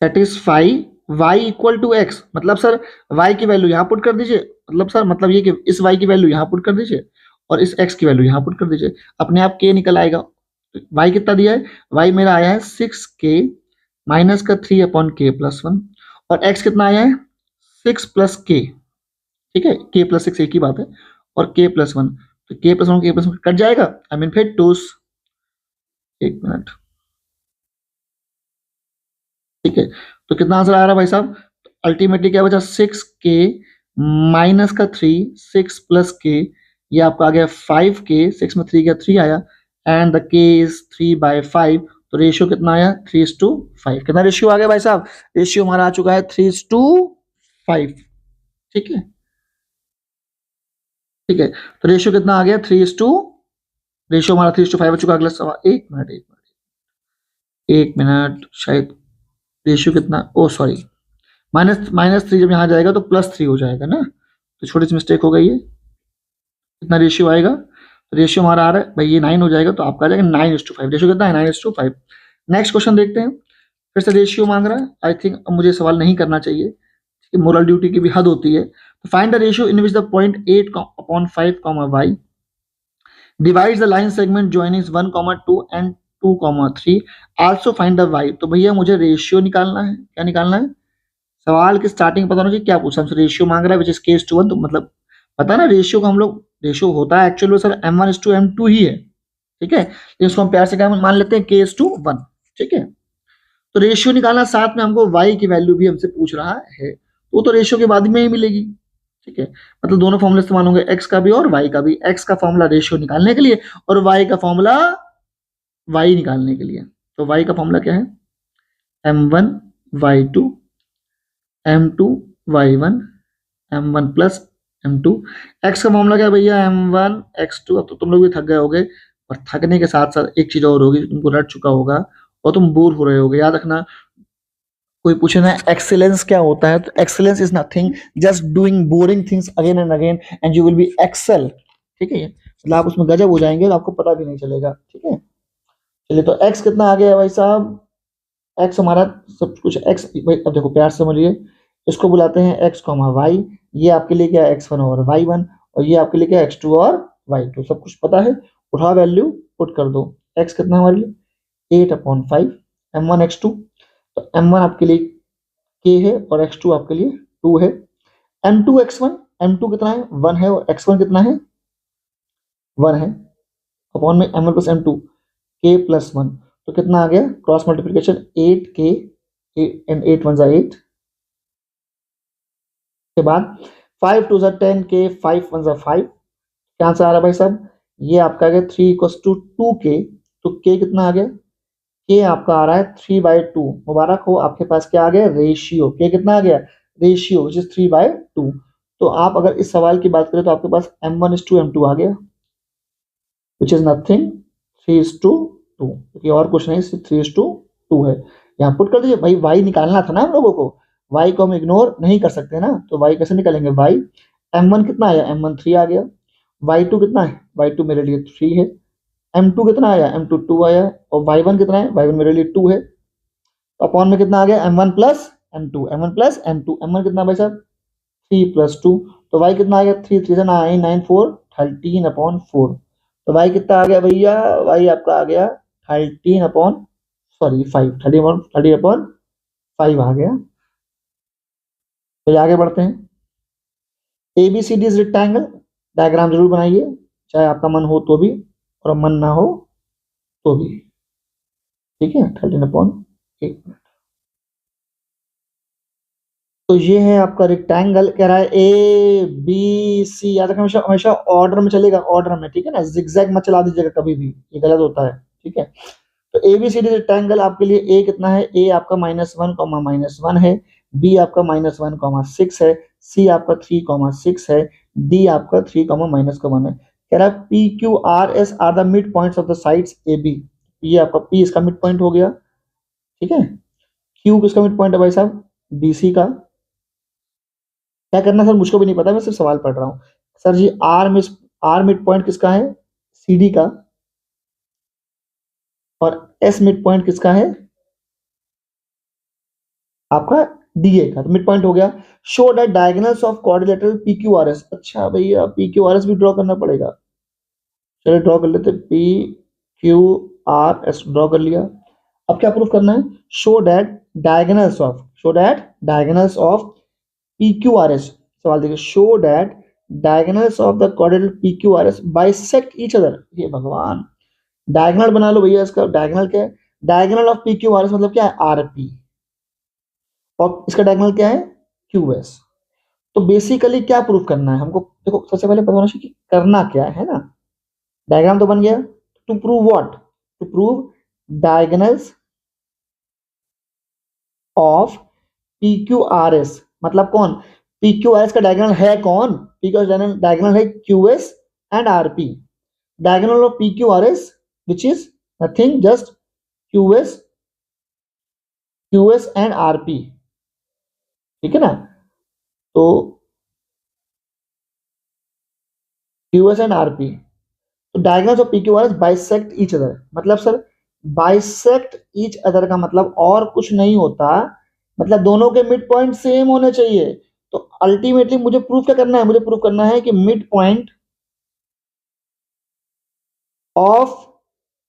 satisfy y equal to x। मतलब सर y की वैल्यू यहां पुट कर दीजिए, मतलब सर मतलब ये कि इस y की वैल्यू यहां पुट कर दीजिए और इस x की वैल्यू यहां पुट कर दीजिए, अपने आप k निकल आएगा। y कितना दिया है, y मेरा आया है 6k माइनस का 3 अपॉन k प्लस 1 और x कितना आया है 6 प्लस k। ठीक है, k प्लस 6 एक ही बात है और k प्लस 1, तो k plus 1 k plus 1 cut जाएगा, आई मीन फिर टूस। एक मिनट, ठीक है, तो कितना आंसर आ रहा है भाई साहब, अल्टीमेटली क्या बचा 6k माइनस का 3 6 प्लस k, ये आपका आ गया 5k, 6 में 3 गया 3 आया एंड द k इज 3/5। तो रेशियो कितना आया 3:5। कितना रेशियो आ गया भाई साहब, रेशियो हमारा आ चुका है 3:5। ठीक है, ठीक है, तो रेशियो कितना आ गया 3:, रेशियो हमारा 3:5 हो चुका। अगला सवाल, एक मिनट एक मिनट एक मिनट, शायद रेशियो कितना, ओ सॉरी, -3 जब यहाँ जाएगा तो +3 हो जाएगा ना, तो छोटी सी मिस्टेक हो गई है। कितना रेशियो आएगा, रेशियो हमारा आ रहा है भाई ये 9 हो जाएगा, तो आपका आ जाएगा 9:5। रेशियो कितना है 9:5। नेक्स्ट क्वेश्चन देखते हैं, फिर से रेशियो मांग रहा है। आई थिंक अब मुझे सवाल नहीं करना चाहिए, मोरल ड्यूटी की भी हद होती है। तो find the ratio in which the point 8/5, y divides the line segment joining 1, 2 and 2, 3। also find the y। तो भैया मुझे रेशियो निकालना है। क्या निकालना है, सवाल की स्टार्टिंग पता होना चाहिए क्या पूछा हमसे, रेशियो मांग रहा है विच इज k:1। तो मतलब पता है ना रेशियो का, हम लोग रेशियो होता है एक्चुअली सर m1:m2 ही है। ठीक है, तो इसको हम प्यार से क्या मान लेते हैं k:1। ठीक है, तो रेशियो निकालना, साथ में हमको y की वैल्यू भी हमसे पूछ रहा है, वो तो रेशियो के बाद में ही मिलेगी। ठीक है, मतलब दोनों फॉर्मूले इस्तेमाल होंगे, x का भी और y का भी। x का फॉर्मूला रेशियो निकालने के लिए और y का फॉर्मूला y निकालने के लिए। तो y का फॉर्मूला क्या है m1 y2 m2 y1 m1 plus m2। x का फॉर्मूला क्या है भैया m1 x2। अब तो तुम लोग भी थक गए होगे, और थकने के साथ साथ एक चीज और होगी, तुमको रट चुका होगा और तुम बोर हो रहे होगे। याद रखना, कोई पूछे ना एक्सीलेंस क्या होता है, तो excellence is nothing just doing boring things again and again and you will be excel. ठीक है, मतलब आप उसमें गजब हो जाएंगे, आपको पता भी नहीं चलेगा। ठीक है, चलिए, तो x कितना आ गया है भाई साहब, x हमारा सब कुछ x भाई, अब देखो प्यार से समझिए, इसको बुलाते हैं x, y। ये आपके लिए क्या है x1 और y1, और ये आपके लिए क्या है x2 और y2। सब कुछ पता है, उठा वैल्यू पुट कर दो। x कितना हमारे लिए 8/5 m1 x2। तो m1 आपके लिए k है और x2 आपके लिए 2 है। m2 x1, m2 कितना है 1 है और x1 कितना है 1 है, अपॉन में m1 plus m2 k plus 1। तो कितना आ गया क्रॉस मल्टीप्लिकेशन 8k एंड 8 1 8 के बाद 5 2 10k 5 1 5। क्या आंसर आ रहा है भाई साहब, ये आपका आ गया 3 = 2k। तो k कितना आ गया, k आपका आ रहा है 3/2। मुबारक हो, आपके पास क्या आ गया रेशियो, k कितना आ गया रेशियो विच इज 3/2। तो आप अगर इस सवाल की बात करें तो आपके पास m1:m2 आ गया विच इज नथिंग 3:2। क्योंकि और कुछ नहीं, सिर्फ 3:2 है। यहाँ पुट कर दीजिए भाई, y निकालना था ना हम लोगों को, y को हम इग्नोर नहीं कर सकते ना, तो y कैसे निकालेंगे, y m1 कितना आया m1 3 आ गया, y2 कितना है y2 मेरे लिए 3 है, m2 कितना आया m2 2 आया, और y1 कितना है y1 मेरे लिए 2 है। तो अपॉन में कितना आ गया m1 plus m2 m1 plus m2। m1 कितना भाई साहब 3 + 2। तो y कितना आ गया 3 3 9 9 4 13/4। तो y कितना आ गया भैया, y आपका आ गया 13 अपॉन सॉरी 5 30/5 आ गया। तो आगे बढ़ते हैं, ABCD इज रेक्टेंगल, डायग्राम जरूर बनाइए, चाहे आपका मन हो तो भी और मन ना हो तो भी। ठीक है, 13/8। तो ये है आपका रेक्टेंगल, कह रहा है ABC। याद रखना, हमेशा हमेशा ऑर्डर में चलेगा, ऑर्डर में। ठीक है ना, जिगजैग मत चला दीजिएगा कभी भी, ये गलत होता है। ठीक है, तो ABCD रेक्टेंगल आपके लिए ए कितना है, ए आपका -1, है, बी आपका -1, 6 है, सी आपका 3, 6 है, डी आपका 3, -1 है। कह रहा है PQRS are the mid points of the sides AB। ये आपका P इसका मिड पॉइंट हो गया, ठीक है। Q किसका मिड पॉइंट है भाई साहब, BC का। क्या करना सर, मुझको भी नहीं पता, मैं सिर्फ सवाल पढ़ रहा हूँ। Sir ji R mid point किसका है, CD का। और S मिड पॉइंट किसका है, आपका DA का। तो मिड पॉइंट हो गया। Show that diagonals of quadrilateral PQRS। अच्छा भैया PQRS भी ड्रॉ करना पड़ेगा, चलिए ड्रॉ कर लेते। PQRS ड्रॉ कर लिया। अब क्या प्रूफ करना है, show that diagonals of PQRS। सवाल देखिए, show that diagonals of the quadrilateral PQRS bisect each other. ये भगवान, डायगोनल बना लो भैया। इसका डायगोनल क्या है, डायगोनल ऑफ PQRS मतलब क्या है, RP। और इसका डायगोनल क्या है, QS। तो बेसिकली क्या प्रूफ करना है हमको, देखो सबसे पहले पता होना चाहिए कि करना क्या है ना। डायग्राम तो बन गया। To prove what, to prove diagonals of PQRS। मतलब कौन, PQRS का डायगोनल है कौन, PQRS डायगोनल है QS and RP। Diagonal of PQRS which is nothing just QS and RP, ठीक है ना। तो QS एंड RP, तो diagonals of PQRS bisect each other. मतलब सर बाइसेक्ट ईच अदर का मतलब और कुछ नहीं होता, मतलब दोनों के मिड पॉइंट सेम होने चाहिए। तो अल्टीमेटली मुझे प्रूफ क्या करना है, मुझे प्रूफ करना है कि मिड पॉइंट ऑफ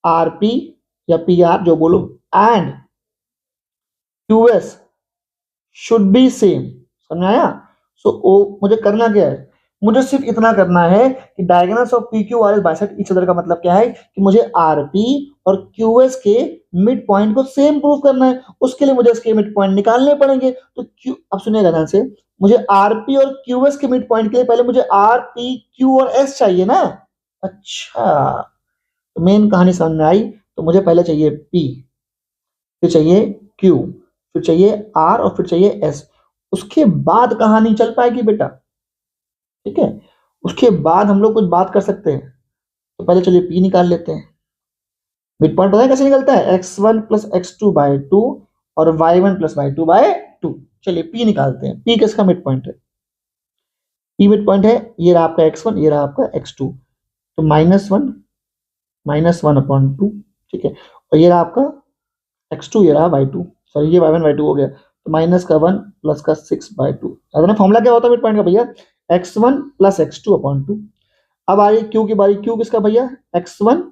RP या PR जो बोलो and QS should be same. समझ आया। सो मुझे करना क्या है, मुझे सिर्फ इतना करना है कि diagonals of PQRS bisect each other का मतलब क्या है कि मुझे RP और QS के मिड पॉइंट को सेम प्रूफ करना है। उसके लिए मुझे इसके मिड पॉइंट निकालने पड़ेंगे। तो Q, अब सुनिएगा ध्यान से, मुझे RP और QS के मिड पॉइंट के लिए पहले मुझे RP Q और S चाहिए ना। अच्छा, तो मेन कहानी समझ में आई। तो मुझे पहले चाहिए P, फिर चाहिए Q, फिर चाहिए R और फिर चाहिए S। उसके बाद कहानी चल पाएगी बेटा, ठीक है। उसके बाद हम लोग कुछ बात कर सकते हैं। तो पहले चलिए P निकाल लेते हैं। मिड पॉइंट पता है कैसे निकलता है, x1 + x2/2 और y1 + y2/2। चलिए P निकालते हैं। P किसका मिड पॉइंट है, P मिड पॉइंट है, ये रहा आपका x1, ये रहा आपका x2। तो -1 ठीक है। और ये रहा आपका x2, ये रहा y2, सॉरी ये y1 y2 हो गया। तो -1 + 6/2। ना फॉर्मूला क्या होता है मिड पॉइंट का भैया, x1 + x2/2। अब आ रही Q की बारी। Q किसका भैया, x1।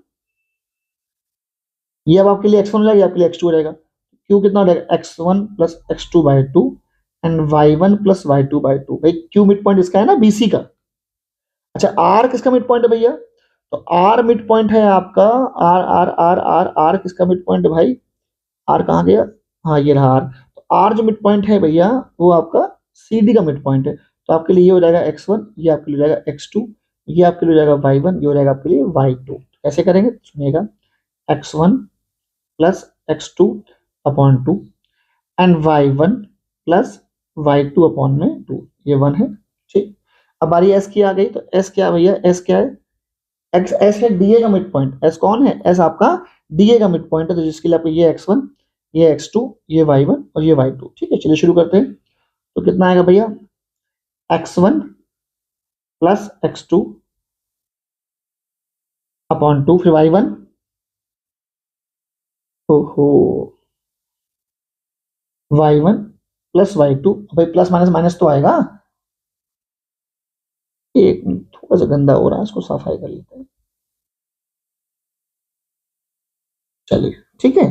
ये अब आपके लिए x1 हो जाएगा, आपके लिए x2 हो जाएगा। Q कितना हो जाएगा, x1 + x2/2 and y1 + y2/2। भाई Q मिड पॉइंट इसका है ना, BC का। अच्छा R किसका मिड पॉइंट है भैया, तो R मिड पॉइंट है आपका, R R R R R किसका मिड पॉइंट है भाई, R कहाँ गया, हाँ ये रहा R। तो R जो मिड पॉइंट है भैया वो आपका CD का मिड पॉइंट है। तो आपके लिए ये हो जाएगा x1, ये आपके लिए हो जाएगा x2, ये आपके लिए हो जाएगा y1, ये हो जाएगा आपके लिए y2। कैसे करेंगे सुनिएगा, x1 + x2/2 and y1 + y2/2, ये 1 है, ठीक। अब बारी S की आ गई। तो S क्या है भैया, S क्या है, S है DA का मिड पॉइंट। S कौन है, S आपका DA का मिड पॉइंट है। तो जिसके लिए आपको ये x1, ये x2, ये y1 और ये y2, ठीक है। चलिए शुरू करते हैं। तो कितना आएगा भैया, x1 + x2/2, फिर y1, ओहो, y1 + y2। भाई प्लस माइनस माइनस तो आएगा। एक मिनट, थोड़ा सा गंदा हो रहा है, इसको सफाई कर लेते हैं। चलिए ठीक है,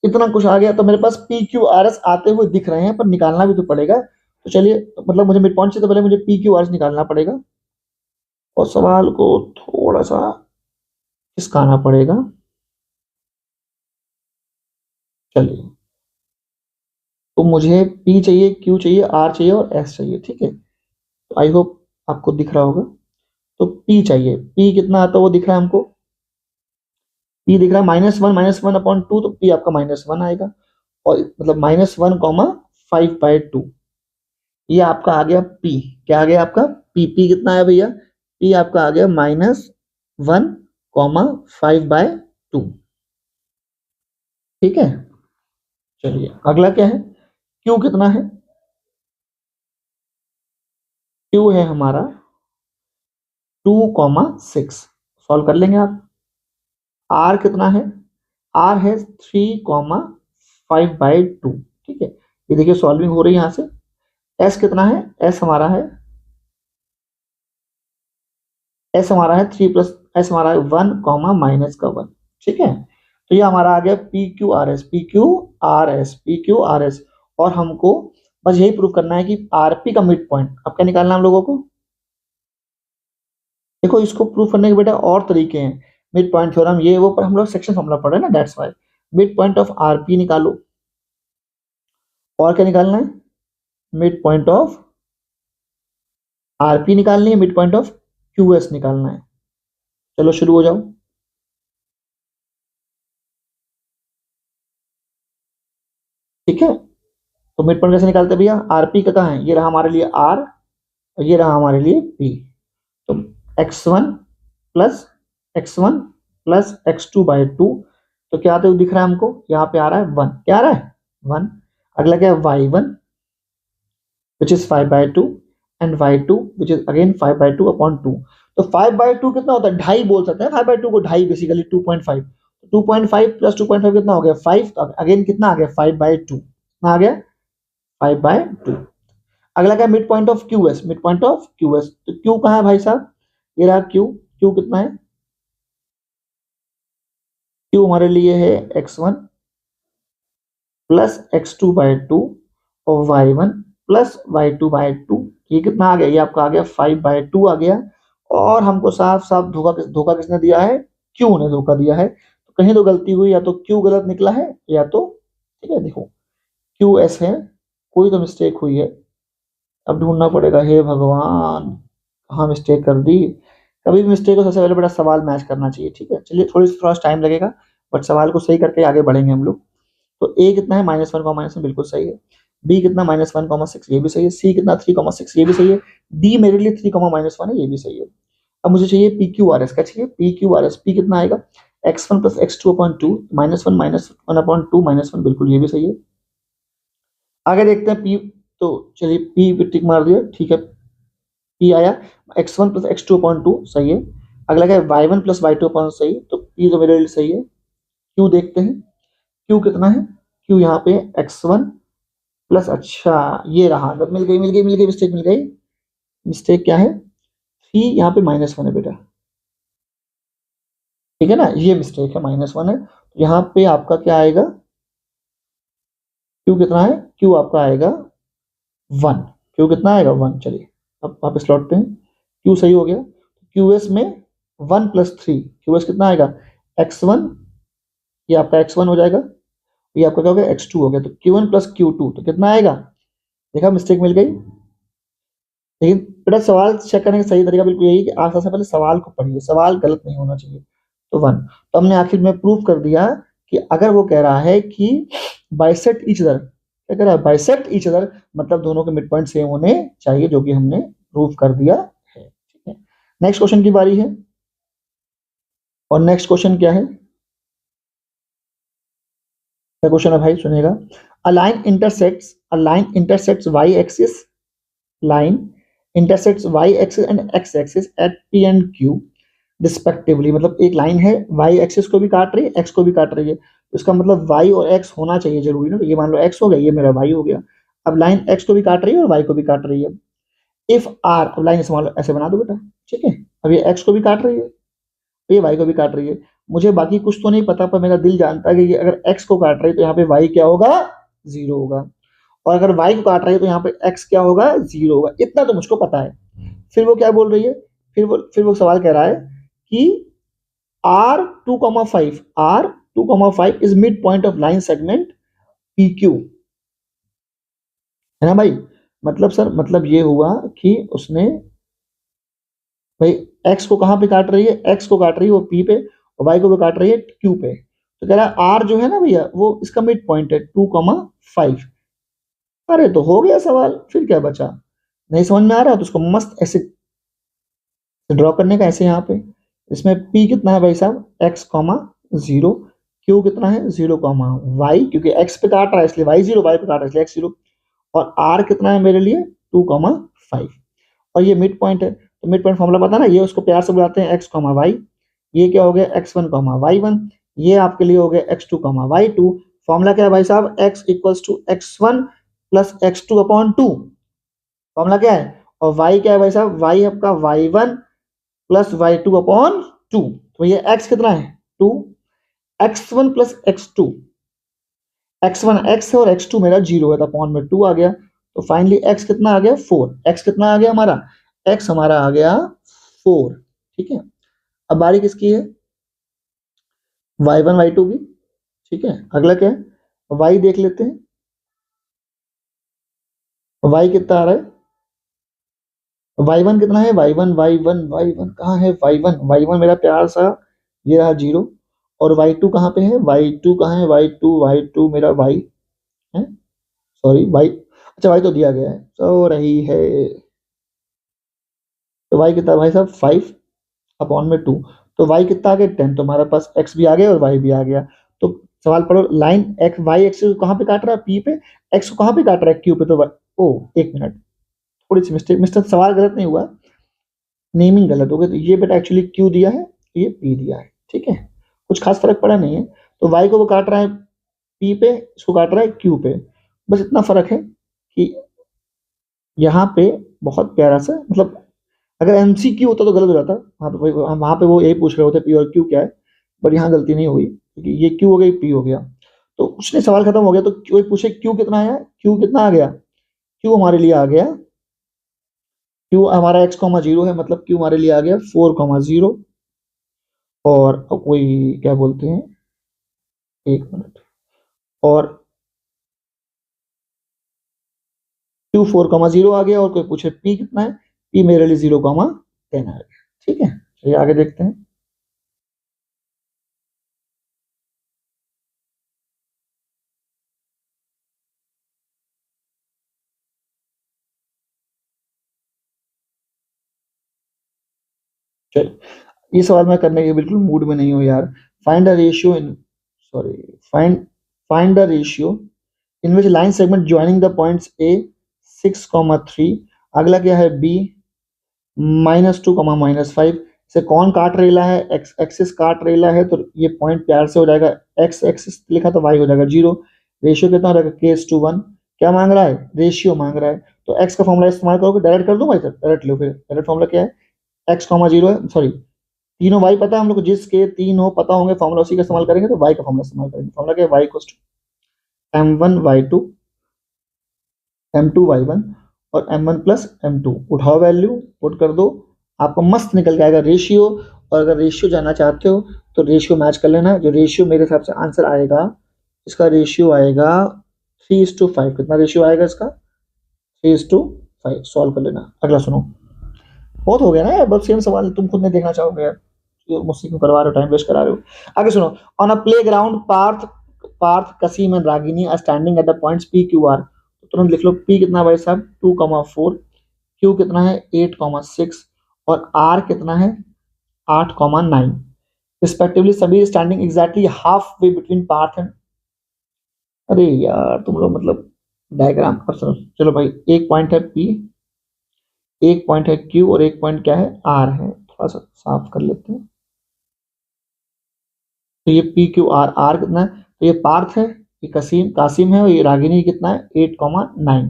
इतना कुछ आ गया। तो मेरे पास PQRS आते हुए दिख रहे हैं, पर निकालना भी तो पड़ेगा। तो चलिए, मतलब मुझे मिड पॉइंट से तो पहले मुझे PQRS निकालना पड़ेगा और सवाल को थोड़ा सा खिसकाना पड़ेगा। चलिए, तो मुझे P चाहिए, Q चाहिए, R चाहिए और S चाहिए, ठीक है। तो आई होप आपको दिख रहा होगा। तो P चाहिए, P कितना आता है वो दिख रहा है हमको, पी दिख रहा है -1 तो पी आपका -1 आएगा, और मतलब -1, 5/2, ये आपका आ गया पी। क्या आ गया आपका पी? पी कितना है भैया? पी आपका आ गया -1, 5/2। ठीक है, चलिए अगला क्या है? क्यू कितना है? क्यू है हमारा 2,6। सॉल्व कर लेंगे आप। आर कितना है? आर है 3,5/2। ठीक है, ये देखिए सॉल्विंग हो रही है यहाँ से। एस कितना है? एस हमारा है 1, -1। ठीक है, तो ये हमारा आ गया P Q R S, P Q R S, P Q R S. और हमको बस यही प्रूव करना है कि आरपी का मिड पॉइंट अब क्या निकालना है हम लोगों को। देखो इसको प्रूव करने के बेटा और तरीके हैं, मिड पॉइंट थ्योरम ये वो, पर हम लोग सेक्शन फॉर्मूला पढ़ रहे हैं ना, that's why. Mid point of RP निकालो, और क्या निकालना है? मिड पॉइंट ऑफ आरपी निकालनी है, मिड पॉइंट ऑफ क्यूएस निकालना है। चलो शुरू हो जाओ। ठीक है, तो मिड पॉइंट कैसे निकालते हैं भैया? आरपी का कहाँ है? ये रहा हमारे लिए आर, और ये रहा हमारे लिए पी। तो x1 प्लस x2 तो क्या आता है दिख रहा है हमको? यहाँ पे आ रहा है 1। क्या आ रहा है? 1। अगला क्या है? y1 which is 5/2, and y2 which is again 5/2/2। तो 5/2 कितना होता है? ढाई बोल सकते हैं 5/2 को, ढाई बेसिकली 2.5। 2.5 प्लस 2.5 कितना हो गया? 5। तो अगेन कितना आ गया? 5/2। कितना आ गया? 5/2। अगला क्या? Mid point of Q S, mid point of Q S. तो क्यू कहाँ है भाई साहब? ये रहा क्यू। क्यू कितना है? क्यू हमारे लिए है x1 प्लस x2/2 और y1 प्लस y2/2। ये कितना आ गया? ये आपका आ गया 5/2 आ गया। और हमको साफ साफ धोखा किसने दिया है? क्यू ने धोखा दिया है। तो कहीं तो गलती हुई, या तो क्यू गलत निकला है, या तो ठीक है देखो क्यू एस है, कोई तो मिस्टेक हुई है। अब ढूंढना पड़ेगा, हे भगवान कहाँ मिस्टेक कर दी। कभी भी मिस्टेक को सबसे पहले बड़ा सवाल मैच करना चाहिए। ठीक है, चलिए थोड़ा टाइम लगेगा, बट सवाल को सही करके आगे बढ़ेंगे हम लोग। तो ए कितना है? -1, बिल्कुल सही है। बी कितना? -1, 6, ये भी सही है। सी कितना? 3,6, ये भी सही है। डी मेरे लिए 3,-1 है, ये भी सही है। अब मुझे चाहिए पी क्यू आर एस। क्या चाहिए? P Q R S. P कितना आएगा? x1 प्लस x2/2, -1, -1/2, -1, बिल्कुल ये भी सही है। आगे देखते हैं पी। तो चलिए पी पे टिक मार दिया, ठीक है, पी आया। x1 प्लस x2/2 सही है। अगला क्या है? y1 प्लस y2/, सही, तो पी तो मेरे लिए सही है। क्यू देखते हैं, क्यू कितना है? क्यू यहाँ पे x1 प्लस, अच्छा ये रहा, जब मिल गई मिस्टेक मिल गई। मिस्टेक क्या है? 3 यहाँ पे -1 है बेटा। ठीक है ना, ये मिस्टेक है, -1 है। यहाँ पे आपका क्या आएगा? क्यू कितना है? क्यू आपका आएगा 1। क्यू कितना आएगा? 1। चलिए अब वापस लौटते हैं। क्यू सही हो गया। क्यू एस में 1 + 3, क्यू एस कितना आएगा? x1, ये आपका x1 हो जाएगा, ये आपका क्या हो गया? x2 हो गया। तो Q1 प्लस Q2 तो कितना आएगा? देखा मिस्टेक मिल गई। लेकिन बेटा सवाल चेक करने का सही तरीका बिल्कुल यही कि आप सबसे पहले सवाल को पढ़िए, सवाल गलत नहीं होना चाहिए। तो 1। तो हमने आखिर में प्रूव कर दिया कि अगर वो कह रहा है कि बाइसेक्ट ईच अदर, क्या कह रहा है? बाइसेक्ट ईच अदर, मतलब दोनों के मिड पॉइंट सेम होने चाहिए, जो कि हमने प्रूव कर दिया है। ठीक है, नेक्स्ट क्वेश्चन की बारी है। और नेक्स्ट क्वेश्चन क्या है? क्या क्वेश्चन है भाई? सुनेगा। A line intersects y axis, line intersects y axis and x axis at p and q respectively. मतलब एक लाइन है, y एक्सिस को भी काट रही है, x को भी काट रही है, तो इसका मतलब y और x होना चाहिए जरूरी ना। तो ये मान लो x हो गया, ये मेरा y हो गया। अब लाइन x को भी काट रही है और y को भी काट रही है। इफ r, अब लाइन ऐसे मान लो, ऐसे बना दो बेटा। ठीक है, अब ये x को भी काट रही है, ये y को भी काट रही है। मुझे बाकी कुछ तो नहीं पता, पर मेरा दिल जानता है कि ये अगर x को काट रही है तो यहाँ पे y क्या होगा? 0 होगा। और अगर y को काट रही है तो यहाँ पे x क्या होगा? 0 होगा। इतना तो मुझको पता है। फिर वो क्या बोल रही है? फिर वो सवाल कह रहा है कि R2,5 is mid point of line segment PQ, है ना भाई? मतलब सर, मतलब ये हुआ कि उसने भाई x को कहाँ पे काट रही है? x को काट रही है वो P पे, y को वो काट रही है q पे, तो कह रहा है r जो है ना भैया वो इसका मिड पॉइंट है 2,5। अरे तो हो गया सवाल, फिर क्या बचा। नहीं समझ में आ रहा है तो उसको मस्त ऐसे ड्रॉ करने का, ऐसे यहाँ पे इसमें p कितना है भाई साहब x, 0, q कितना है 0, y, क्योंकि x पे काट रहा है इसलिए y 0, y पे काट रहा है इसलिए x 0, और r कितना है मेरे लिए 2,5, और ये मिड पॉइंट है। तो मिड पॉइंट फॉर्मूला पता ना, ये उसको प्यार से बुलाते हैं x, y, ये क्या हो गया x1, y1, ये आपके लिए हो गया x2, y2। फॉर्मूला क्या है भाई साहब, x equals to x1 plus x2 upon 2, formula क्या है। और y क्या है भाई साहब, y आपका y1 प्लस y2 अपॉन 2, तो ये x कितना है 2, x1 plus x2, x1 x है और x2 मेरा 0 है, तो अपॉन में 2 आ गया, तो फाइनली x कितना आ गया 4, x कितना आ गया हमारा, x हमारा आ गया 4। ठीक है, अब बारी किसकी है, y1 y2 की। ठीक है, अगला क्या है, y देख लेते हैं, y कितना आ रहा है, y1 कितना है, y1 कहाँ है, y1 मेरा प्यार सा ये रहा 0, और y2 कहाँ पे है, y2 कहाँ है, y2 मेरा y है, सॉरी y, अच्छा y तो दिया गया है, तो रही है, तो y कितना भाई साहब 5 अपॉन में 2, तो y कितना आ गया 10, तो हमारे पास x भी आ गया और y भी आ गया। तो सवाल पढ़ो, लाइन x y एक्सिस को कहाँ पे काट रहा है, p पे, x को कहाँ पे काट रहा है, q पे, तो ओ एक मिनट, थोड़ी सी मिस्टेक, सवाल गलत नहीं हुआ, नेमिंग गलत हो गई, तो ये बेटा एक्चुअली q दिया है, ये p दिया है। ठीक है, कुछ खास फर्क पड़ा नहीं है, तो y को वो काट रहा है p पे, इसको काट रहा है q पे, बस इतना फर्क है कि यहाँ पे बहुत प्यारा सा, मतलब अगर एमसीक्यू होता तो गलत हो जाता, वहां पे वो यही पूछ रहे होते पी और क्यू क्या है, बट यहाँ गलती नहीं हुई क्योंकि ये क्यू हो गई पी हो गया, तो उसने सवाल खत्म हो गया। तो क्यू पूछे क्यू कितना आया, क्यू कितना आ गया, क्यू हमारे लिए आ गया, क्यू हमारा x, 0 है, मतलब क्यू हमारे लिए आ गया 4,0, और कोई क्या बोलते हैं, एक मिनट, और क्यू 4,0 आ गया, और कोई पूछे पी कितना है, पी मेरे लिए 0,10 आ गया। ठीक है, चलिए आगे देखते हैं। चलिए, ये सवाल मैं करने के बिल्कुल मूड में नहीं हूँ यार। Find the ratio in, sorry, find find the ratio in which line segment joining the points A 6,3, अगला क्या है बी -2, -5, से कौन काट रेला है, एक्स एक्सिस काट रेला है, तो ये पॉइंट प्यार से हो जाएगा, एक्स एक्सिस लिखा तो वाई हो जाएगा 0, रेशियो कितना हो जाएगा k:1, क्या मांग रहा है, रेशियो मांग रहा है, तो एक्स का फॉर्मूला इस्तेमाल करोगे, डायरेक्ट कर दो भाई साहब, डायरेक्ट लो, फिर डायरेक्ट फॉर्मूला क्या है, x, 0 है, सॉरी तीनों y पता है हम लोग को, जिसके तीनों पता होंगे फॉर्मूला उसी का इस्तेमाल करेंगे, तो y का फॉर्मूला इस्तेमाल करेंगे, फॉर्मूला क्या है, y equals to m1 y2 m2 y1 और m1 प्लस m2, उठाओ वैल्यू पुट कर दो, आपको मस्त निकल के आएगा रेशियो। और अगर रेशियो जानना चाहते हो तो रेशियो मैच कर लेना, जो रेशियो मेरे हिसाब से आंसर आएगा, इसका रेशियो आएगा 3:5, कितना रेशियो आएगा इसका 3:5, सॉल्व कर लेना। अगला सुनो, बहुत हो गया ना यार, बहुत सेम सवाल तुम खुद नहीं देखना चाहोगे यार, मुझसे क्यों करवा रहे हो, टाइम वेस्ट करा रहे हो। आगे सुनो, on a play ground Parth Parth Kasim and Ragini are standing at the points P Q R, तो तुरंत लिख लो, पी कितना भाई साहब 2,4, क्यू कितना है 8,6, और आर कितना है 8,9, रिस्पेक्टिवली, सभी standing exactly half way between Parth and, अरे यार तुम लोग मतलब डायग्राम पर चलो भाई, एक पॉइंट है पी, एक पॉइंट है क्यू, और एक पॉइंट क्या है आर है, थोड़ा सा साफ कर लेते हैं, तो ये पी क्यू आर, आर कितना है, तो ये पार्थ है, ये कासिम कासिम है, और ये रागिनी कितना है 8,9।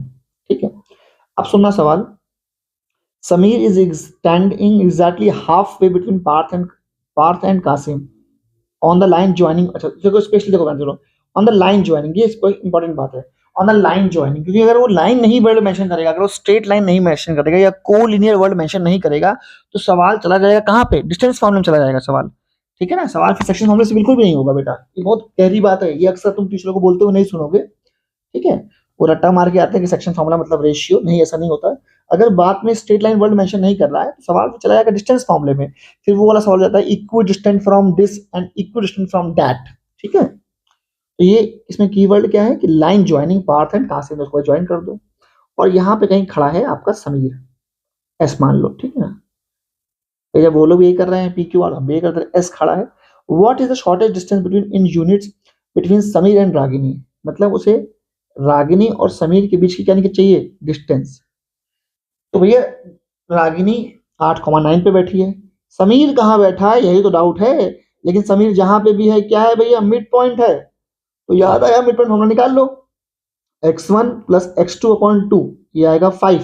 ठीक है, अब सुनना सवाल, Sameer is standing exactly half way between Parth and Qasim on the line joining, अच्छा देखो स्पेशली देखो answer, on the line joining, ये इंपॉर्टेंट बात है, ऑन द लाइन ज्वाइनिंग, क्योंकि अगर वो लाइन नहीं वर्ड मेंशन करेगा, अगर वो स्ट्रेट लाइन नहीं मेंशन करेगा या कोलिनियर वर्ड मेंशन नहीं करेगा, तो सवाल चला जाएगा कहाँ पे, डिस्टेंस फॉर्मूला में चला जाएगा सवाल। ठीक है ना, सवाल फिर सेक्शन फॉर्मूले से बिल्कुल भी नहीं होगा बेटा, ये बहुत गहरी बात है, ये अक्सर तुम टीचरों को बोलते हुए नहीं सुनोगे। ठीक है, वो रट्टा मार के आते हैं कि सेक्शन फॉर्मूला मतलब रेशियो, नहीं ऐसा नहीं होता है। अगर बात में स्ट्रेट लाइन वर्ड मेंशन नहीं कर रहा है तो सवाल तो चला जाएगा डिस्टेंस फॉर्मूले में, फिर वो वाला सवाल जाता है equi distant from this and equi distant from that. ठीक है, तो ये इसमें कीवर्ड क्या है कि लाइन ज्वाइनिंग पार्ट है, कहां से उसको ज्वाइन कर दो। और यहाँ पे कहीं खड़ा है आपका समीर, एस मान लो, ठीक है ना। तो जब वो लोग यही कर रहे हैं पी क्यू वाला, हम ये कर रहे हैं, एस खड़ा है। What is the shortest distance between in units between Sameer and Ragini, मतलब उसे रागिनी और समीर के बीच की क्या चाहिए डिस्टेंस। तो भैया रागिनी 8,9 पे बैठी है, समीर कहाँ बैठा है यही तो डाउट है। लेकिन समीर जहां पे भी है क्या है भैया, मिड पॉइंट है। तो याद आया मिड पॉइंट फॉर्मूला निकाल लो, x1 प्लस x2/2 ये आएगा 5।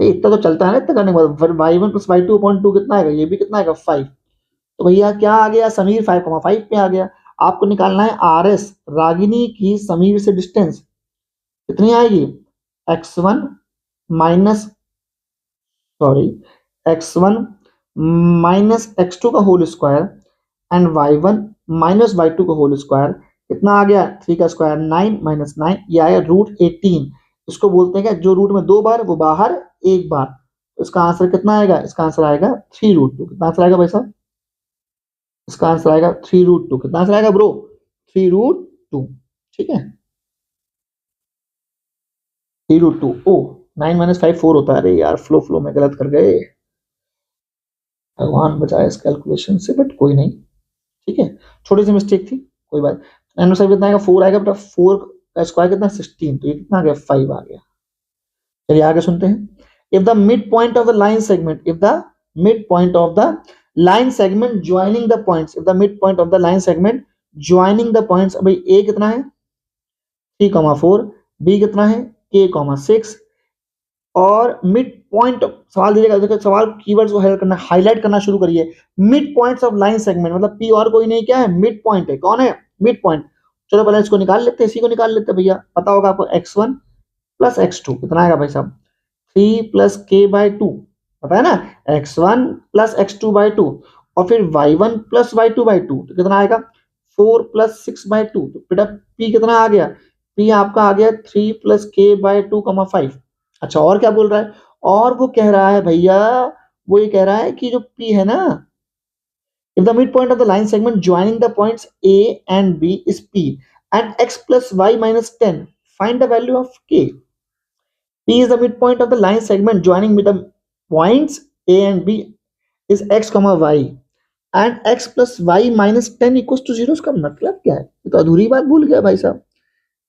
इतना तो चलता है ना, इतना करने के बाद y1 प्लस y2/2 कितना आएगा, ये भी कितना आएगा 5। तो भैया क्या आ गया, समीर 5,5 पे आ गया। आपको निकालना है आर एस, रागिनी की समीर से डिस्टेंस कितनी आएगी, x1 minus sorry x1 minus x2 का whole square and y1 minus y2 का होल स्क्वायर, कितना आ गया 3 का स्क्वायर 9 माइनस 9, ये आया √18। इसको बोलते हैं क्या, जो रूट में 2 बार वो बाहर 1 बार। तो इसका आंसर कितना आएगा, इसका आंसर आएगा 3√2। कितना आंसर आएगा भाई साहब, इसका आंसर आएगा 3√2। कितना आंसर आएगा ब्रो, 3√2। ठीक है, 3√2। ओ 9 माइनस 5 4 होता है। अरे यार फ्लो में गलत कर गए, भगवान बचाए इस कैलकुलेशन से, बट कोई नहीं। ठीक है, छोटी सी मिस्टेक थी, कोई बात। 9 में 5 कितना आएगा 4 आएगा बेटा, 4 का स्क्वायर कितना 16, तो ये कितना आ गया 5 आ गया। चलिए आगे सुनते हैं। If the mid point of the line segment, if the mid point of the line segment joining the points, if the mid point of the line segment joining the points, भाई ए कितना है 3,4, बी कितना है k,6, और mid point सवाल दीजिएगा, देखो सवाल कीवर्ड्स को हाईलाइट करना शुरू करिए। Mid points of line segment मतलब पी और कोई नहीं, क्या है मिड पॉइंट है, कौन है मिड पॉइंट। चलो पहले इसको निकाल लेते हैं, इसी को निकाल लेते हैं भैया। पता होगा आपको x1 प्लस x2 कितना आएगा भाई साहब, 3 प्लस k/2, पता है ना, x1 प्लस x2/2, और फिर y1 प्लस y2/2 तो कितना आएगा 4 प्लस 6/2। तो बेटा p कितना आ गया, p आपका आ गया 3 प्लस k/2,5। अच्छा और क्या बोल रहा है, और वो कह रहा है भैया, वो ये कह रहा है कि जो p है ना, if the midpoint of the line segment joining the points a and b is p and x plus y minus 10, find the value of k. P is the midpoint of the line segment joining with the points a and b is x comma y and x plus y minus 10 equals to 0। इसका मतलब क्या है, ये तो अधूरी बात भूल गया भाई साहब।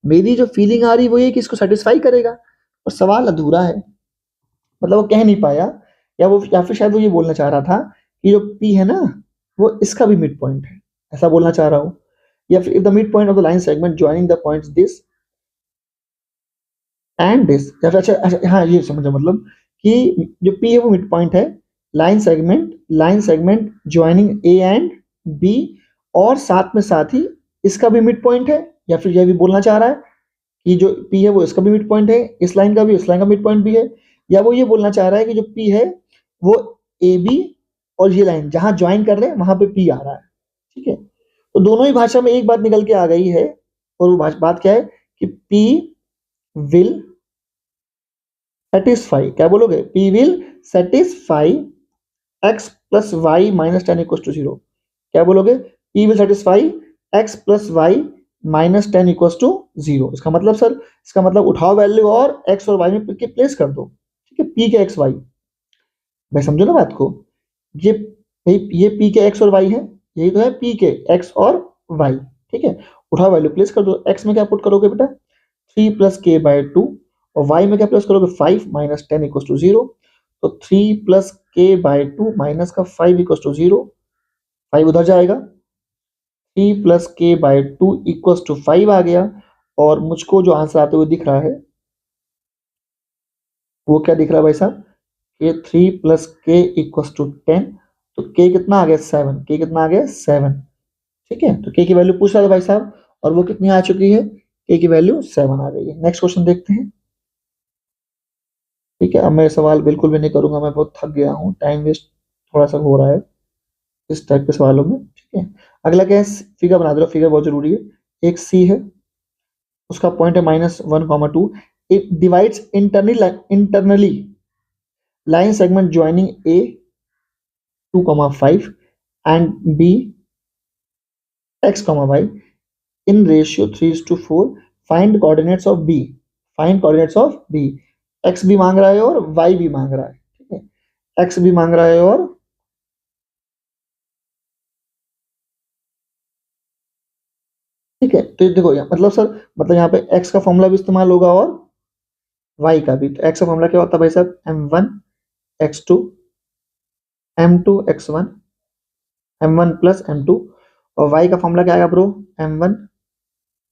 मेरी जो फीलिंग आ रही वो ये कि इसको सेटिस्फाई करेगा, और सवाल अधूरा है, मतलब वो कह नहीं पाया, या फिर शायद वो ये बोलना चाह रहा था कि जो P है ना वो इसका भी मिड पॉइंट है, ऐसा बोलना चाह रहा हूँ। या फिर if the mid point of the line segment joining the points this and this, या फिर अच्छा हाँ ये समझो, मतलब कि जो P है वो मिड पॉइंट है, line segment joining A and B, और साथ ही इसका भी मिड पॉइंट है। या फिर यह भी बोलना चाह रहा है कि जो P है वो इसका भी मिड पॉइंट है, इस लाइन का भी, इस लाइन का मिड पॉइंट भी है। या वो ये बोलना चाह रहा है कि जो P है वो ए बी और ये लाइन जहां ज्वाइन कर रहे हैं वहां पे P आ रहा है। ठीक है, तो दोनों ही भाषा में एक बात निकल के आ गई है, और वो बात क्या है कि P विल सेटिस्फाई, क्या बोलोगे, P will satisfy x plus y minus 10 equal to 0। क्या बोलोगे, P will satisfy x plus y minus 10 equal to 0। इसका मतलब सर, इसका मतलब उठाओ वैल्यू और x और y में प्लेस कर दो। ठीक है, P के x y, भाई समझो ना बात को, ये ये P के x और y है, यही तो है P के x और y। ठीक है, उठाओ वैल्यू प्लेस कर दो। x में क्या पुट करोगे बेटा 3 प्लस k/2, और y में क्या प्लेस करोगे 5 माइनस 10 इक्वल टू 0। तो 3 प्लस k/2 माइनस का 5 इक्वल टू 0, 5 उधर जाएगा, 3 प्लस k/2 इक्वल टू 5 आ गया। और मुझको जो आंसर आते हुए दिख रहा है वो क्या दिख रहा है भाई साहब, ये 3 प्लस k इक्वल टू 10। तो k कितना आ गया 7, k कितना आ गया 7। ठीक है, तो k की वैल्यू पूछ रहा था भाई साहब, और वो कितनी आ चुकी है, k की वैल्यू 7 आ गई है। नेक्स्ट क्वेश्चन देखते हैं। ठीक है, अब मैं सवाल बिल्कुल भी नहीं करूंगा, मैं बहुत थक गया हूँ, टाइम वेस्ट थोड़ा सा हो रहा है इस टाइप के सवालों में। ठीक है, अगला क्या है, फिगर बना दो, फिगर बहुत जरूरी है। एक सी है, उसका पॉइंट है -1,2, it divides internally line segment joining A 2,5 and B x, y in ratio 3:4. Find coordinates of B. Find coordinates of B. x भी मांग रहा है और y भी मांग रहा है, ठीक है, x भी मांग रहा है और ठीक है। तो देखो मतलब सर, मतलब यहाँ पे x का फॉर्मूला भी इस्तेमाल होगा और y का भी। तो x का फॉर्मूला क्या होता है भाई साहब, m1 x2 m2 x1 m1 plus m2, और y का फॉर्मूला क्या आएगा ब्रो, m1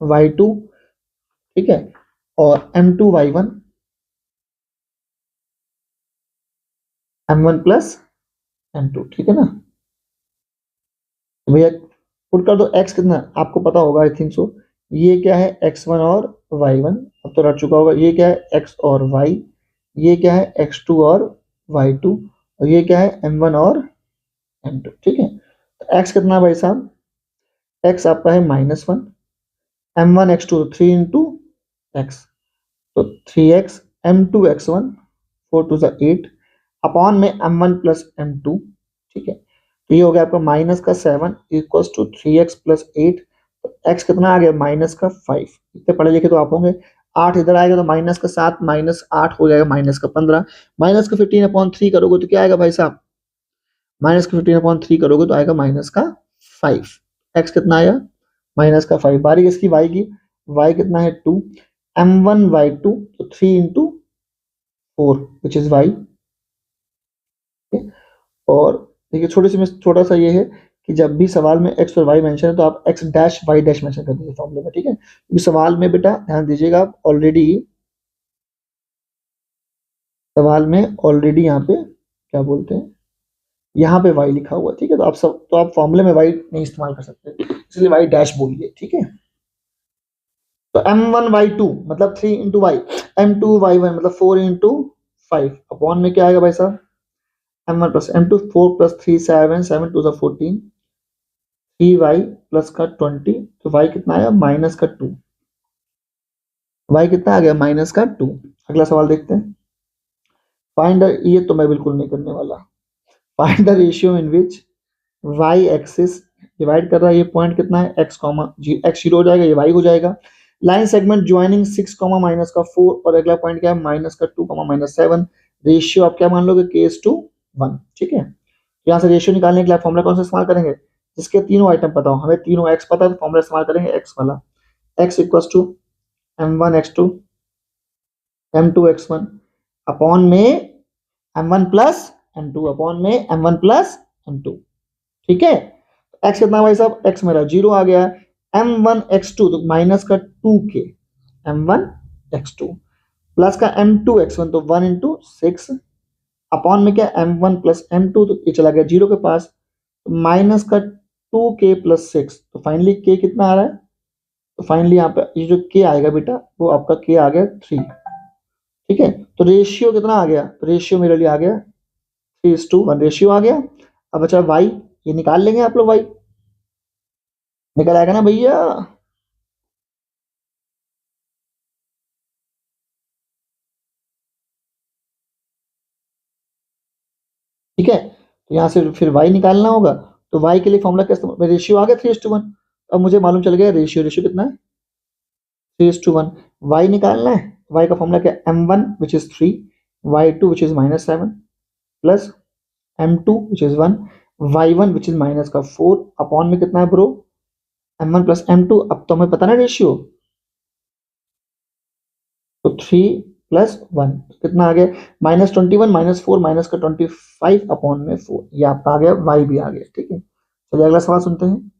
y2, ठीक है, और m2 y1 m1 plus m2, ठीक है ना। भैया पुट कर दो, x कितना आपको पता होगा, आई थिंक सो। ये क्या है x1 और y1, अब तो रट चुका होगा। ये क्या है x और y, ये क्या है x2 और y2, और ये क्या है m1 और m2, ठीक है। तो x कितना है भाई साहब, x आपका है -1, m1 x2 3 इंटू एक्स, तो 3x m2 x1 4 to 8 upon में m1 प्लस m2, ठीक है। तो ये हो गया आपका -7 इक्वल्स टू 3x प्लस 8। तो x कितना आ गया, -5। इतने पढ़े लिखे तो आप होंगे। 8 इधर आएगा तो -7 -8 हो जाएगा -15। -15 अपॉन 3 करोगे तो क्या आएगा भाई साहब, -15 अपॉन 3 करोगे तो आएगा -5। x कितना आया, -5। बारी इसकी y की, y कितना है 2, m1 y2 तो 3 इंटू 4 विच इज y। और देखिए छोटे से में छोटा सा ये है कि जब भी सवाल में x और y मेंशन है तो आप x dash y dash mention कर दीजिए फॉर्मूले में, ठीक है। क्योंकि सवाल में बेटा ध्यान दीजिएगा, आप ऑलरेडी सवाल में ऑलरेडी यहाँ पे क्या बोलते हैं, यहाँ पे y लिखा हुआ है, ठीक है। तो आप सब, तो आप फॉर्मूले में y नहीं इस्तेमाल कर सकते, इसलिए y डैश बोलिए, ठीक है। तो m1 y2 मतलब 3 इंटू वाई, m2 y1 मतलब 4 इंटू 5 अपॉन में क्या आएगा भाई साहब, m1 plus m2 4 plus 3 7 7 to 14 3y plus का 20, तो y कितना आया माइनस का 2, y कितना आ गया -2। अगला सवाल देखते हैं। फाइंड द, ये तो मैं बिल्कुल नहीं करने वाला। Find the ratio in which y axis divide कर रहा है, ये पॉइंट कितना है x जी x 0 हो जाएगा, ये y हो जाएगा। लाइन सेगमेंट ज्वाइनिंग 6 माइनस का 4, और अगला पॉइंट क्या है -2 -7। रेशियो आप क्या मान लोगे, k:1, ठीक है। यहाँ से रेशियो निकालने के लिए फॉर्मूला कौन सा इस्तेमाल करेंगे, जिसके तीनों आइटम पता हो, हमें तीनों x पता है तो फॉर्मूला इस्तेमाल करेंगे x वाला, x equals to m1 x2 m2 x1 upon में m1 प्लस m2 अपॉन में m1 प्लस m2, ठीक है। x कितना भाई साहब, x मेरा 0 आ गया, m1 x2 तो माइनस का 2k m1 x2 प्लस का m2 x1 तो 1 इंटू 6 अपॉन में क्या m1 प्लस m2 तो ये चला गया 0 के पास, तो माइनस का 2k प्लस 6, तो फाइनली k कितना आ रहा है, तो फाइनली यहाँ पे ये जो k आएगा बेटा वो आपका k आ गया 3, ठीक है। तो रेशियो कितना आ गया, तो रेशियो मेरे लिए आ गया 3:1 रेशियो आ गया। अब बचा y, ये निकाल लेंगे आप लोग, y निकल आएगा ना भैया। ठीक है, तो यहाँ से फिर y निकालना होगा, तो y के लिए फॉर्मूला क्या इस्तेमाल, रेशियो आ गया 3:1। अब मुझे मालूम चल गया रेशियो, रेशियो कितना है 3:1। y निकालना है, y का फॉर्मूला क्या, m1 which is 3 y2 which is -7 plus m2 which is 1 y1 which is minus का 4 अपॉन में कितना है ब्रो, m1 प्लस m2। अब तो हमें पता ना रेशियो, तो 3 प्लस 1 कितना आ गया -21 -4 माइनस का 25 अपॉन में 4, ये आपका आ गया y भी आ गया, ठीक है। चलिए अगला सवाल सुनते हैं।